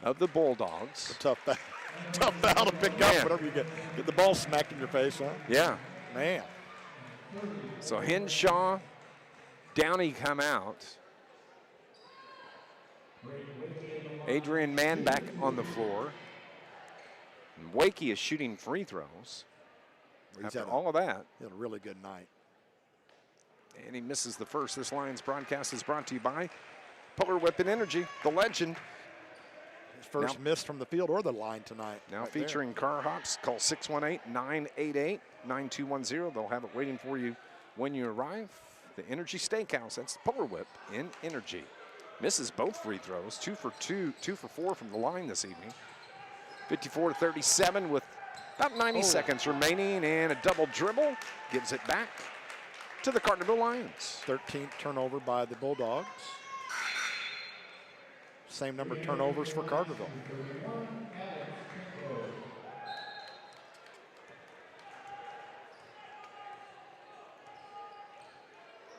of the Bulldogs. A tough foul. Tough foul to pick up whenever you get the ball smacked in your face, huh? Yeah. Man. So Henshaw, Downey come out. Adrian Mann back on the floor. And Wakey is shooting free throws. After all of that. He had a really good night. And he misses the first. This Lions broadcast is brought to you by Polar Weapon Energy, the legend. His first miss from the field or the line tonight. Now right featuring car hops. Call 618-988-9210. They'll have it waiting for you when you arrive. The Energy Steakhouse. That's Polar Whip in Energy. Misses both free throws. 2 for 4 from the line this evening. 54-37 with about 90 seconds remaining, and a double dribble gives it back to the Carterville Lions. 13th turnover by the Bulldogs. Same number of turnovers for Carterville.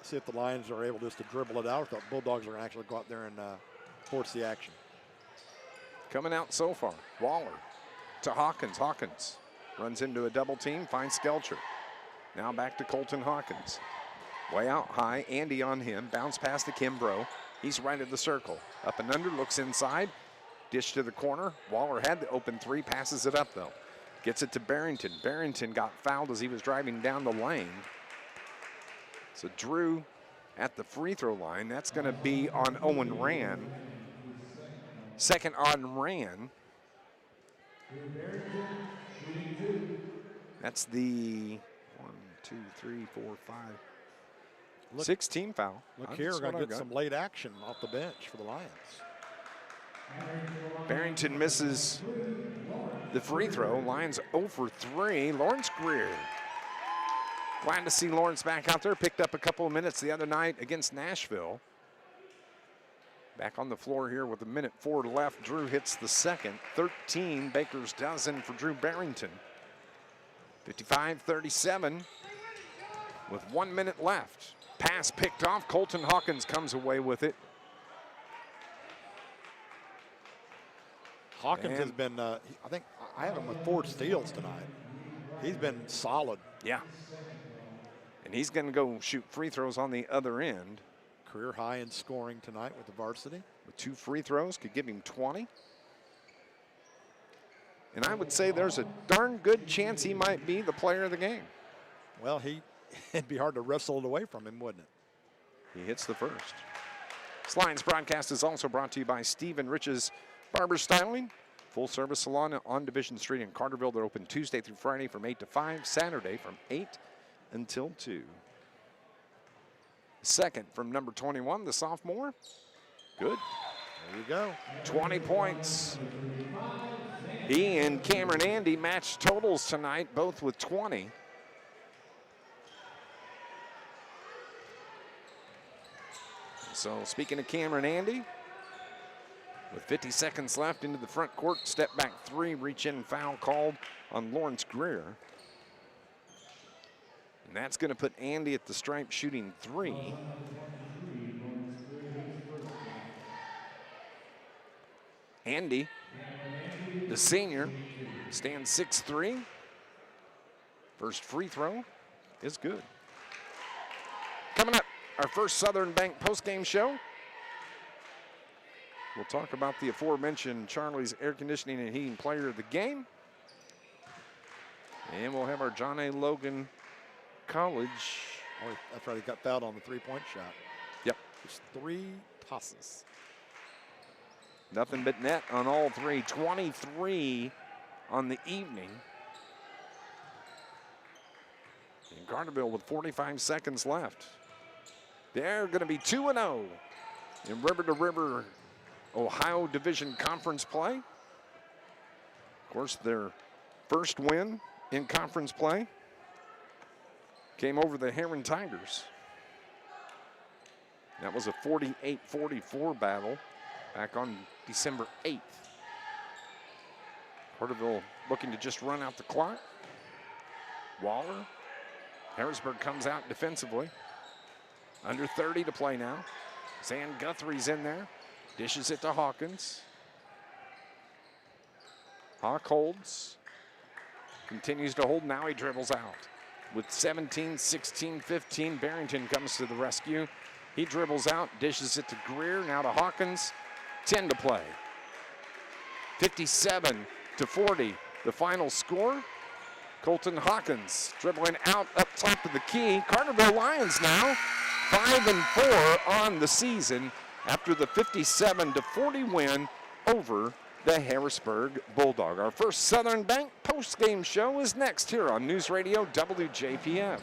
See if the Lions are able just to dribble it out, or the Bulldogs are going to actually go out there and force the action. Coming out so far, Waller to Hawkins. Hawkins runs into a double team, finds Skelcher. Now back to Colton Hawkins. Way out high, Andy on him, bounce pass to Kimbrough. He's right at the circle. Up and under, looks inside. Dish to the corner. Waller had the open three, passes it up though. Gets it to Barrington. Barrington got fouled as he was driving down the lane. So Drew at the free throw line. That's going to be on Owen Rand. Second on Rand. That's the 16 foul. Look here, we're going to get some late action off the bench for the Lions. Barrington misses the free throw. Lions 0 for 3. Lawrence Greer. Glad to see Lawrence back out there. Picked up a couple of minutes the other night against Nashville. Back on the floor here with 1:04 left. Drew hits the second. 13 Baker's dozen for Drew Barrington. 55-37 with 1 minute left. Pass picked off. Colton Hawkins comes away with it. Hawkins has been, I think, I have him with 4 steals tonight. He's been solid. Yeah. And he's going to go shoot free throws on the other end. Career high in scoring tonight with the varsity. With 2 free throws, could give him 20. And I would say there's a darn good chance he might be the player of the game. Well, it'd be hard to wrestle it away from him, wouldn't it? He hits the first. This Lions broadcast is also brought to you by Steve and Rich's Barber Styling. Full service salon on Division Street in Carterville. They're open Tuesday through Friday from 8 to 5, Saturday from 8 until 2. Second from number 21, the sophomore. Good. There you go. 20 points. He and Cameron Andy matched totals tonight, both with 20. So speaking of Cameron Andy, with 50 seconds left into the front court, step back 3, reach in foul called on Lawrence Greer. And that's going to put Andy at the stripe shooting 3. Andy, the senior, stands 6'3". First free throw is good. Coming up, our first Southern Bank postgame show. We'll talk about the aforementioned Charlie's Air Conditioning and Heating Player of the Game. And we'll have our John A. Logan College. Oh, that's right, he got fouled on the three-point shot. Yep. Just 3 tosses. Nothing but net on all 3. 23 on the evening. And Carterville with 45 seconds left. They're going to be 2-0 in river-to-river Ohio Division Conference play. Of course, their first win in conference play came over the Heron Tigers. That was a 48-44 battle back on December 8th. Carterville looking to just run out the clock. Waller. Harrisburg comes out defensively. Under 30 to play now. Zan Guthrie's in there. Dishes it to Hawkins. Hawk holds. Continues to hold. Now he dribbles out. with 17, 16, 15. Barrington comes to the rescue. He dribbles out, dishes it to Greer, now to Hawkins. 10 to play. 57-40, the final score. Colton Hawkins dribbling out up top of the key. Carterville Lions now 5-4 on the season after the 57-40 win over the Harrisburg Bulldog. Our first Southern Bank post-game show is next here on News Radio WJPF.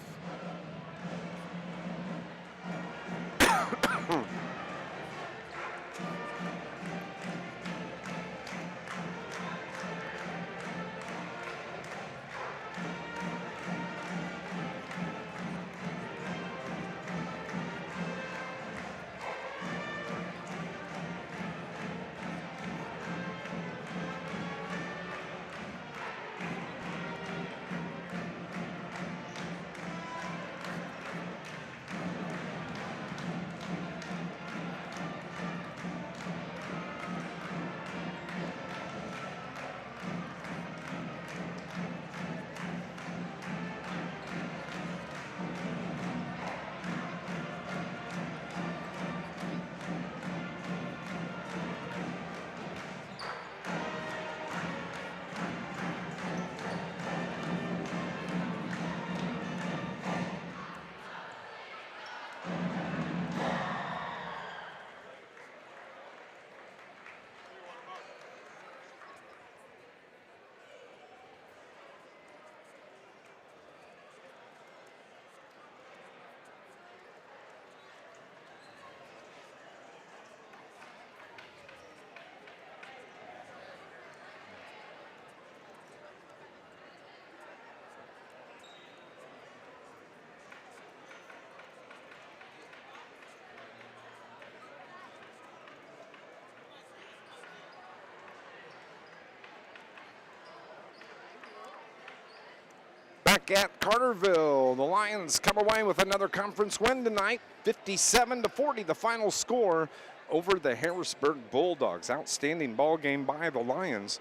Back at Carterville, the Lions come away with another conference win tonight, 57-40, the final score over the Harrisburg Bulldogs. Outstanding ball game by the Lions,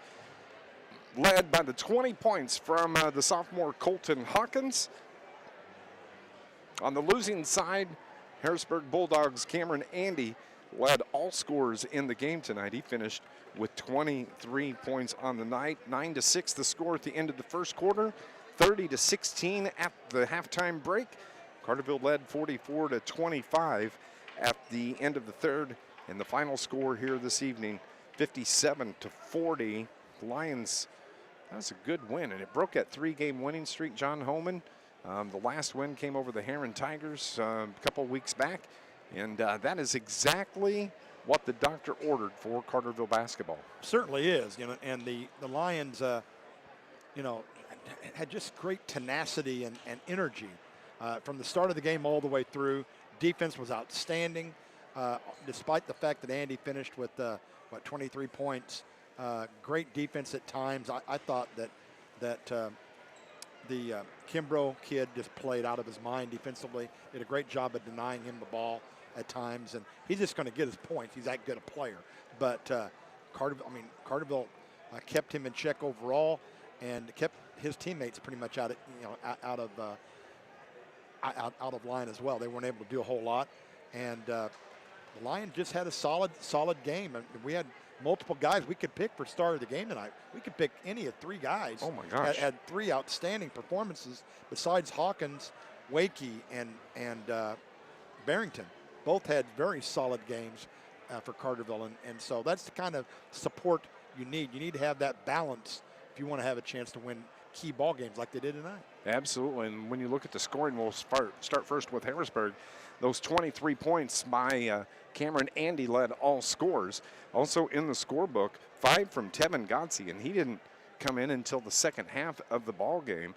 led by the 20 points from the sophomore Colton Hawkins. On the losing side, Harrisburg Bulldogs' Cameron Andy led all scorers in the game tonight. He finished with 23 points on the night. 9-6 the score at the end of the first quarter. 30-16 at the halftime break. Carterville led 44-25 at the end of the third. And the final score here this evening, 57-40. Lions, that was a good win, and it broke that three-game winning streak, John Homan. The last win came over the Heron Tigers a couple weeks back, and that is exactly what the doctor ordered for Carterville basketball. Certainly is, and the Lions, had just great tenacity and energy from the start of the game all the way through. Defense was outstanding, despite the fact that Andy finished with 23 points. Great defense at times. I thought that the Kimbrough kid just played out of his mind defensively. Did a great job of denying him the ball at times, and he's just going to get his points. He's that good a player. But Carterville kept him in check overall and kept his teammates pretty much out of line as well. They weren't able to do a whole lot, and the Lions just had a solid game. And we had multiple guys we could pick for star of the game tonight. We could pick any of three guys. Oh my gosh! Had three outstanding performances besides Hawkins, Wakey, and Barrington. Both had very solid games for Carterville, and so that's the kind of support you need. You need to have that balance if you want to have a chance to win key ball games like they did tonight. Absolutely, and when you look at the scoring, we'll start first with Harrisburg. Those 23 points by Cameron Andy led all scores. Also in the scorebook, 5 from Tevin Godsey, and he didn't come in until the second half of the ball game.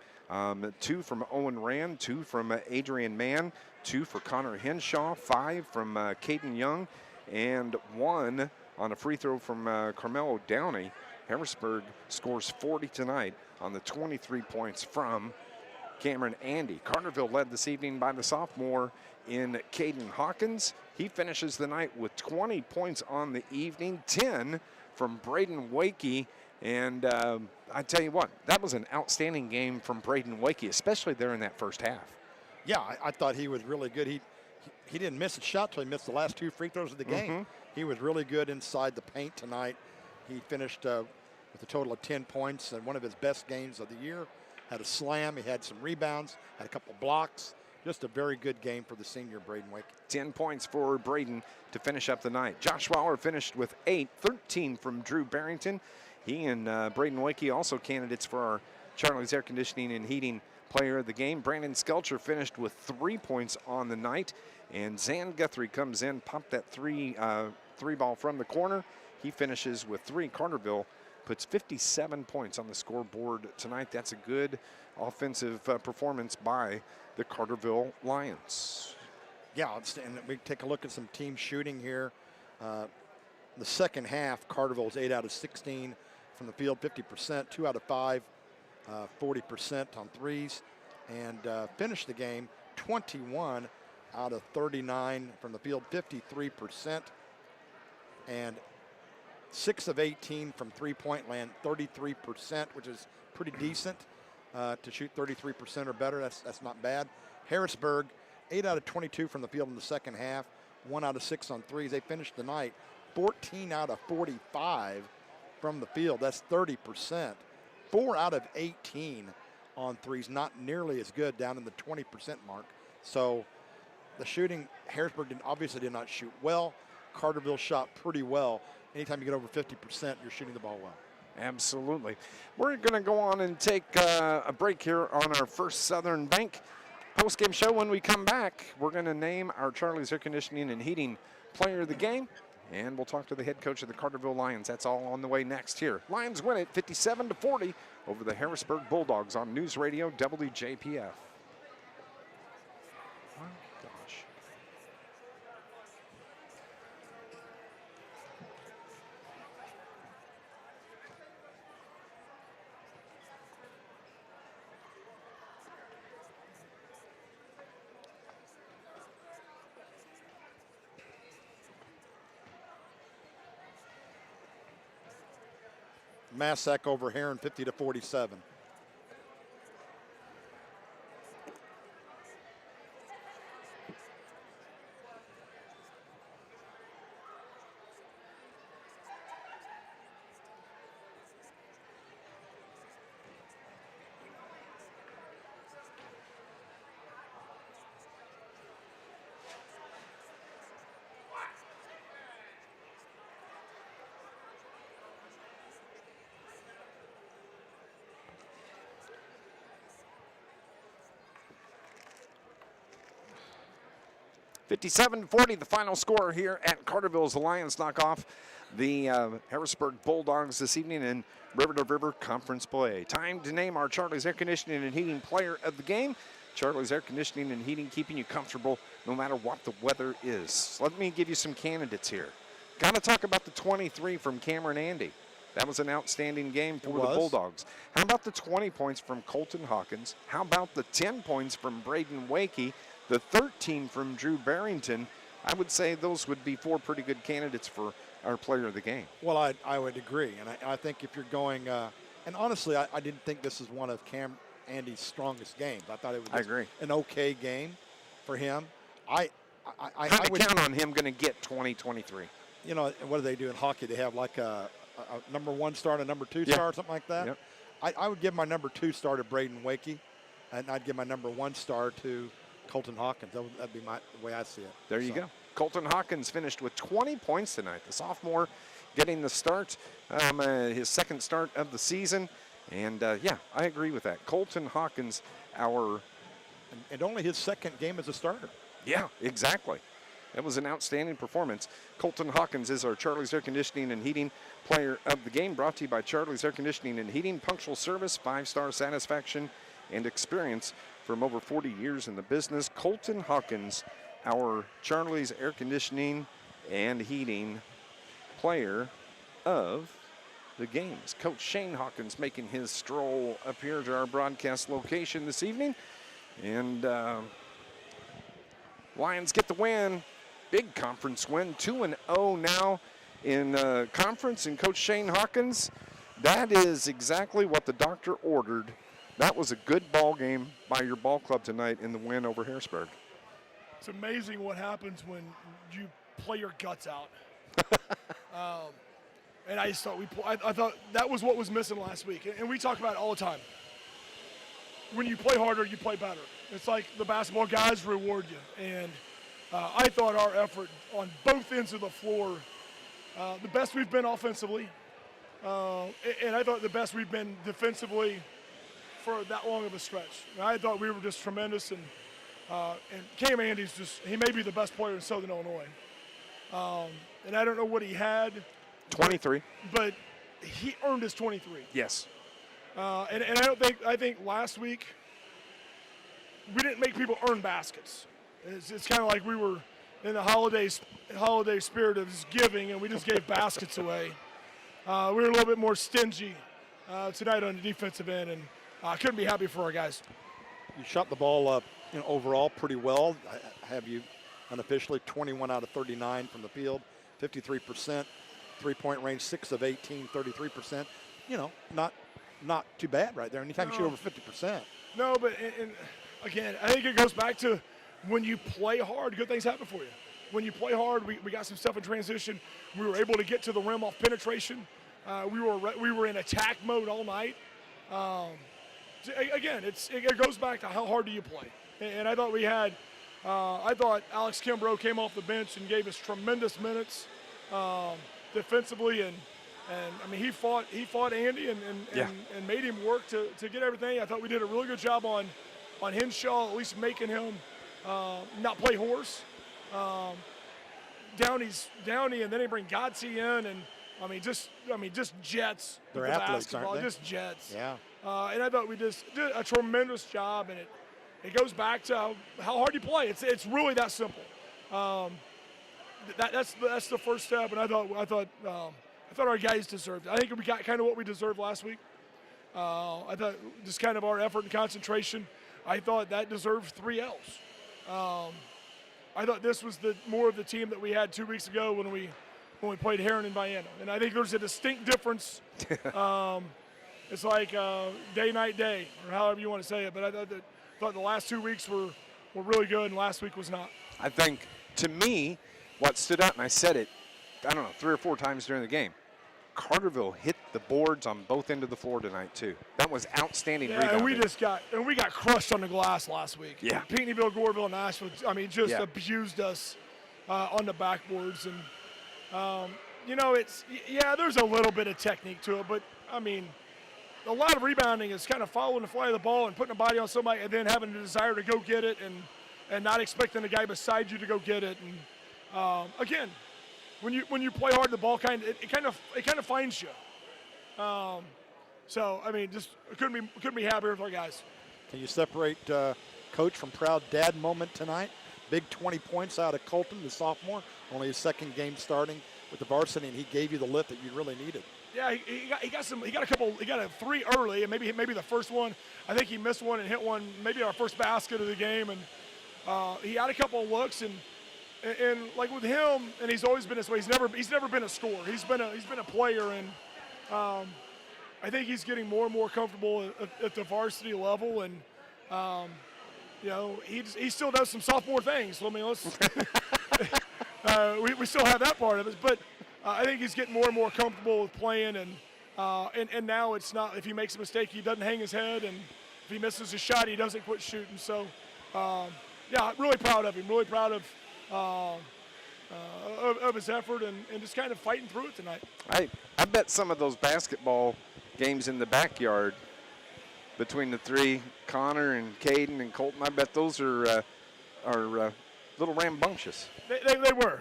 2 from Owen Rand, 2 from Adrian Mann, 2 for Connor Henshaw, 5 from Caden Young, and 1 on a free throw from Carmelo Downey. Harrisburg scores 40 tonight on the 23 points from Cameron Andy. Carterville led this evening by the sophomore in Caden Hawkins. He finishes the night with 20 points on the evening, 10 from Braden Wakey. And I tell you what, that was an outstanding game from Braden Wakey, especially there in that first half. Yeah, I thought he was really good. He didn't miss a shot till he missed the last 2 free throws of the game. He was really good inside the paint tonight. He finished with a total of 10 points and one of his best games of the year. Had a slam, he had some rebounds, had a couple blocks. Just a very good game for the senior Braden Wakey. 10 points for Braden to finish up the night. Josh Waller finished with 8, 13 from Drew Barrington. He and Braden Wakey also candidates for our Charlie's Air Conditioning and Heating Player of the Game. Brandon Skelcher finished with 3 points on the night. And Zan Guthrie comes in, popped that three ball from the corner. He finishes with 3. Carterville puts 57 points on the scoreboard tonight. That's a good offensive performance by the Carterville Lions. Yeah, and we take a look at some team shooting here. The second half, Carterville's 8 out of 16 from the field, 50%, 2 out of 5, 40% on threes, and finished the game 21 out of 39 from the field, 53%, and 6 of 18 from three-point land, 33%, which is pretty decent to shoot 33% or better. That's not bad. Harrisburg, 8 out of 22 from the field in the second half, 1 out of 6 on threes. They finished the night 14 out of 45 from the field. That's 30%. 4 out of 18 on threes, not nearly as good, down in the 20% mark. So the shooting, Harrisburg obviously did not shoot well. Carterville shot pretty well. Anytime you get over 50%, you're shooting the ball well. Absolutely. We're going to go on and take a break here on our First Southern Bank post-game show. When we come back, we're going to name our Charlie's Air Conditioning and Heating Player of the Game, and we'll talk to the head coach of the Carterville Lions. That's all on the way next here. Lions win it 57-40 over the Harrisburg Bulldogs on News Radio WJPF. Gosh. 'Massac over Heron, 50-47.57-40, the final score here at Carterville's. The Lions knock off the Harrisburg Bulldogs this evening in River to River Conference play. Time to name our Charlie's Air Conditioning and Heating Player of the Game. Charlie's Air Conditioning and Heating, keeping you comfortable no matter what the weather is. Let me give you some candidates here. Got to talk about the 23 from Cameron Andy. That was an outstanding game for the Bulldogs. How about the 20 points from Colton Hawkins? How about the 10 points from Braden Wakey? The 13 from Drew Barrington? I would say those would be 4 pretty good candidates for our player of the game. Well, I would agree. And I think if you're going, and honestly, I didn't think this is one of Cam Andy's strongest games. I thought it was an okay game for him. I would count on him going to get 20-23. You know, what do they do in hockey? They have like a number 1 star and a number 2 star or something like that. Yep. I would give my number 2 star to Braden Wakey, and I'd give my number 1 star to Colton Hawkins. That'd be the way I see it. There you go. Colton Hawkins finished with 20 points tonight. The sophomore getting the start, his second start of the season. And, yeah, I agree with that. Colton Hawkins, and only his second game as a starter. Yeah, exactly. That was an outstanding performance. Colton Hawkins is our Charlie's Air Conditioning and Heating Player of the Game, brought to you by Charlie's Air Conditioning and Heating. Punctual service, 5-star satisfaction, and experience from over 40 years in the business. Colton Hawkins, our Charlie's Air Conditioning and Heating Player of the Games. Coach Shane Hawkins making his stroll up here to our broadcast location this evening. And Lions get the win. Big conference win, 2-0 now. in conference, and Coach Shane Hawkins, that is exactly what the doctor ordered. That was a good ball game by your ball club tonight in the win over Harrisburg. It's amazing what happens when you play your guts out. And I just thought I thought that was what was missing last week. And we talk about it all the time. When you play harder, you play better. It's like the basketball guys reward you. And I thought our effort on both ends of the floor, the best we've been offensively, and I thought the best we've been defensively for that long of a stretch. And I thought we were just tremendous. And Cam Andy's he may be the best player in Southern Illinois. And I don't know what he had. 23. But he earned his 23. Yes. And I think last week we didn't make people earn baskets. It's kind of like we were in the holiday spirit of just giving, and we just gave baskets away. We were a little bit more stingy tonight on the defensive end, and I couldn't be happy for our guys. You shot the ball up, overall pretty well. I have you unofficially 21 out of 39 from the field, 53%, three-point range, 6 of 18, 33%. Not too bad right there. Anytime you shoot over 50%. No, but and again, I think it goes back to when you play hard, good things happen for you. When you play hard, we got some stuff in transition. We were able to get to the rim off penetration. We were in attack mode all night. Again, it goes back to how hard do you play. And I thought we had, I thought Alex Kimbrough came off the bench and gave us tremendous minutes defensively, and I mean he fought Andy and made him work to get everything. I thought we did a really good job on Henshaw, at least making him not play horse. Downey, and then they bring Godsey in, and just jets. They're athletes, aren't they? Just jets. Yeah. And I thought we just did a tremendous job, and it goes back to how hard you play. It's really that simple. That's the first step, and I thought our guys deserved it. I think we got kind of what we deserved last week. I thought just kind of our effort and concentration. I thought that deserved 3 L's. I thought this was more of the team that we had 2 weeks ago when we played Heron and Vienna, and I think there's a distinct difference. It's like day, night, day, or however you want to say it. But I thought the last 2 weeks were really good, and last week was not. I think, to me, what stood out, and I said it, 3 or 4 times during the game, Carterville hit the boards on both ends of the floor tonight, too. That was outstanding rebounding. And we got crushed on the glass last week. Yeah. Pinckneyville, Goreville, and Asheville, abused us on the backboards. And, there's a little bit of technique to it, but, a lot of rebounding is kind of following the fly of the ball and putting a body on somebody and then having the desire to go get it and not expecting the guy beside you to go get it. And, again, when you play hard, the ball kind of finds you. Just couldn't be happier with our guys. Can you separate coach from proud dad moment tonight? Big 20 points out of Colton, the sophomore, only his second game starting with the varsity, and he gave you the lift that you really needed. Yeah, he got a 3 early, and maybe the first one. I think he missed one and hit one, maybe our first basket of the game, and he had a couple of looks, and like with him, and he's always been this way. He's never been a scorer. He's been a player, and I think he's getting more and more comfortable at the varsity level, and he still does some sophomore things. So, we still have that part of it, but I think he's getting more and more comfortable with playing, and now it's not, if he makes a mistake, he doesn't hang his head, and if he misses a shot, he doesn't quit shooting. So, really proud of him. Really proud of his effort and just kind of fighting through it tonight. I bet some of those basketball games in the backyard between the 3, Connor and Caden and Colton, I bet those are little rambunctious. They were.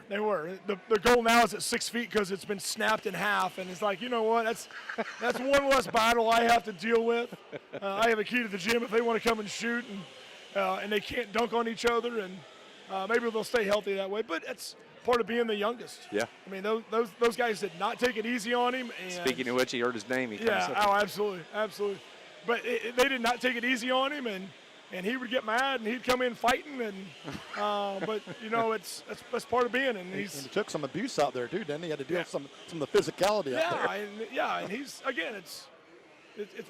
The goal now is at 6 feet because it's been snapped in half, and it's like, you know what? That's one less battle I have to deal with. I have a key to the gym if they want to come and shoot, and they can't dunk on each other, and maybe they'll stay healthy that way. But it's part of being the youngest. Yeah. Those guys did not take it easy on him. And speaking of which, he heard his name. Absolutely. But they did not take it easy on him, and and he would get mad, and he'd come in fighting, and but you know, that's part of being. And he took some abuse out there too, didn't he? He had to deal with some of the physicality out there. And he's again, it's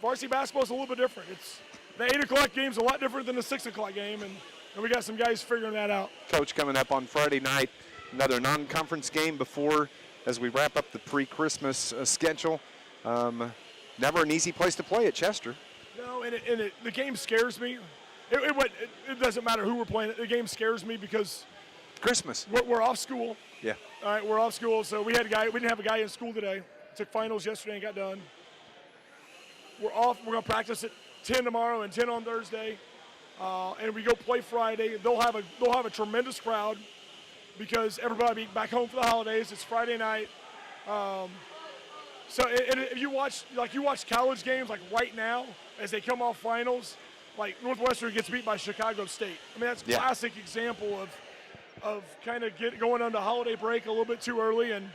varsity basketball is a little bit different. It's the 8 o'clock game's a lot different than the 6 o'clock game, and we got some guys figuring that out. Coach, coming up on Friday night, another non-conference game before as we wrap up the pre-Christmas schedule. Never an easy place to play at Chester. No, and the game scares me. It doesn't matter who we're playing. The game scares me because Christmas. We're off school. Yeah. All right, we're off school, so we didn't have a guy in school today. Took finals yesterday and got done. We're off. We're gonna practice at 10 tomorrow and 10 on Thursday, and we go play Friday. They'll have a tremendous crowd because everybody be back home for the holidays. It's Friday night. So if you watch college games like right now as they come off finals, like Northwestern gets beat by Chicago State. I mean, that's a classic example of kind of going on the holiday break a little bit too early, and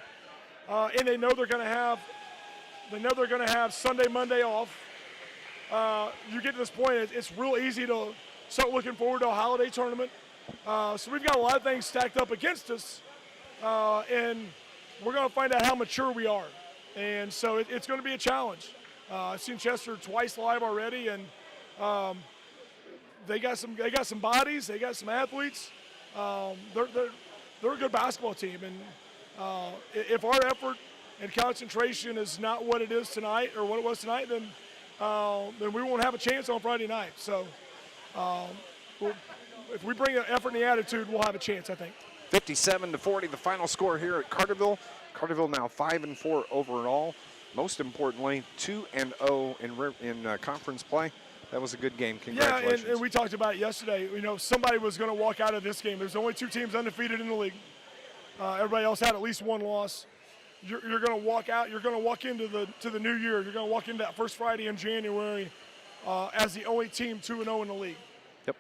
they know they're going to have Sunday, Monday off. You get to this point, it's real easy to start looking forward to a holiday tournament. So we've got a lot of things stacked up against us, and we're going to find out how mature we are. And so it's going to be a challenge. I've seen Chester twice live already, and they got some bodies, they got some athletes. They're a good basketball team, and if our effort and concentration is not what it is tonight or what it was tonight, then we won't have a chance on Friday night. So if we bring the effort and the attitude, we'll have a chance, I think. 57-40, the final score here at Carterville. Carterville now 5-4 overall. Most importantly, 2-0 in conference play. That was a good game. Congratulations. Yeah, and we talked about it yesterday. You know, somebody was going to walk out of this game. There's only 2 teams undefeated in the league. Everybody else had at least 1 loss. You're going to walk out. You're going to walk into the new year. You're going to walk into that first Friday in January as the only team 2-0 in the league. Yep.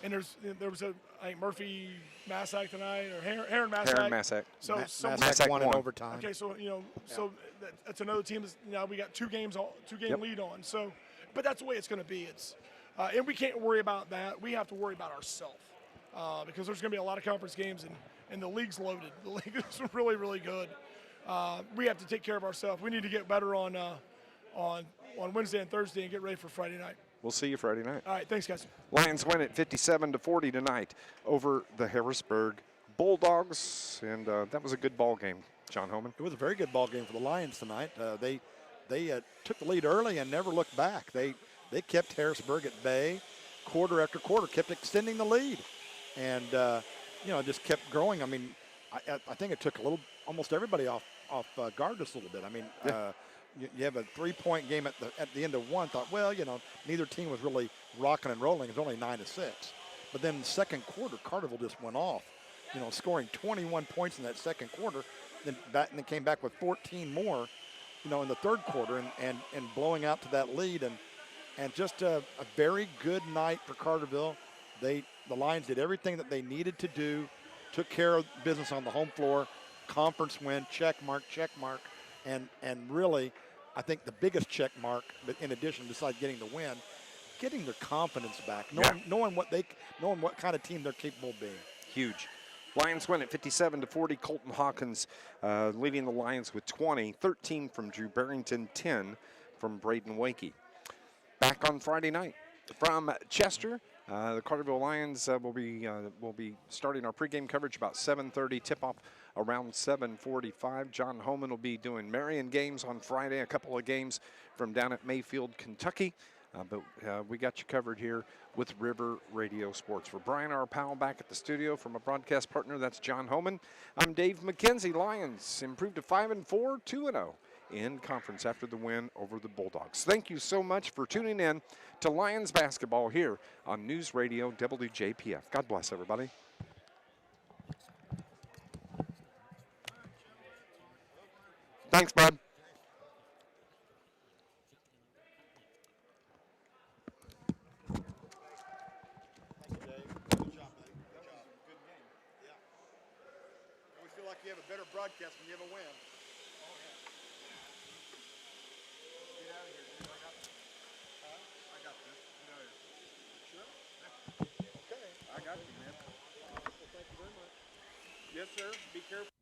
And there was I think Murphy Massac tonight, or Heron Massac. Heron Massac. So Massac won in overtime. Okay, so so that's another team. Now we got 2 game lead on. So, but that's the way it's going to be. It's and we can't worry about that. We have to worry about ourselves because there's going to be a lot of conference games, and the league's loaded. The league is really, really good. We have to take care of ourselves. We need to get better on Wednesday and Thursday and get ready for Friday night. We'll see you Friday night. All right, thanks, guys. Lions win at 57-40 tonight over the Harrisburg Bulldogs, and that was a good ball game, John Homan. It was a very good ball game for the Lions tonight. They took the lead early and never looked back. They kept Harrisburg at bay, quarter after quarter, kept extending the lead, and just kept growing. I mean, I think it took almost everybody off guard just a little bit. I mean. Yeah. You have a 3-point game at the end of one. Thought, well, neither team was really rocking and rolling. It was only 9-6. But then the second quarter, Carterville just went off, scoring 21 points in that second quarter. Then came back with 14 more, in the third quarter and blowing out to that lead. And just a very good night for Carterville. The Lions did everything that they needed to do, took care of business on the home floor, conference win, check mark. And really, I think the biggest check mark, but in addition, besides getting the win, getting their confidence back, knowing what kind of team they're capable of being. Huge. Lions win at 57-40. Colton Hawkins leading the Lions with 20, 13 from Drew Barrington, 10 from Braden Wakey. Back on Friday night from Chester. The Carterville Lions will be starting our pregame coverage about 7:30. Tip-off around 7:45. John Homan will be doing Marion games on Friday, a couple of games from down at Mayfield, Kentucky. But we got you covered here with River Radio Sports. For Brian R. Powell back at the studio from a broadcast partner, that's John Homan. I'm Dave McKenzie. Lions improved to 5-4, 2-0 in conference after the win over the Bulldogs. Thank you so much for tuning in to Lions basketball here on News Radio WJPF. God bless everybody. Thanks, bud. Thank you, Dave. Good job, buddy. Good job. Good game. Yeah. I always feel like you have a better broadcast when you have a win. Get out of here, dude. I got this. Get out of here. got you, man. Well, thank you very much. Yes, sir. Be careful.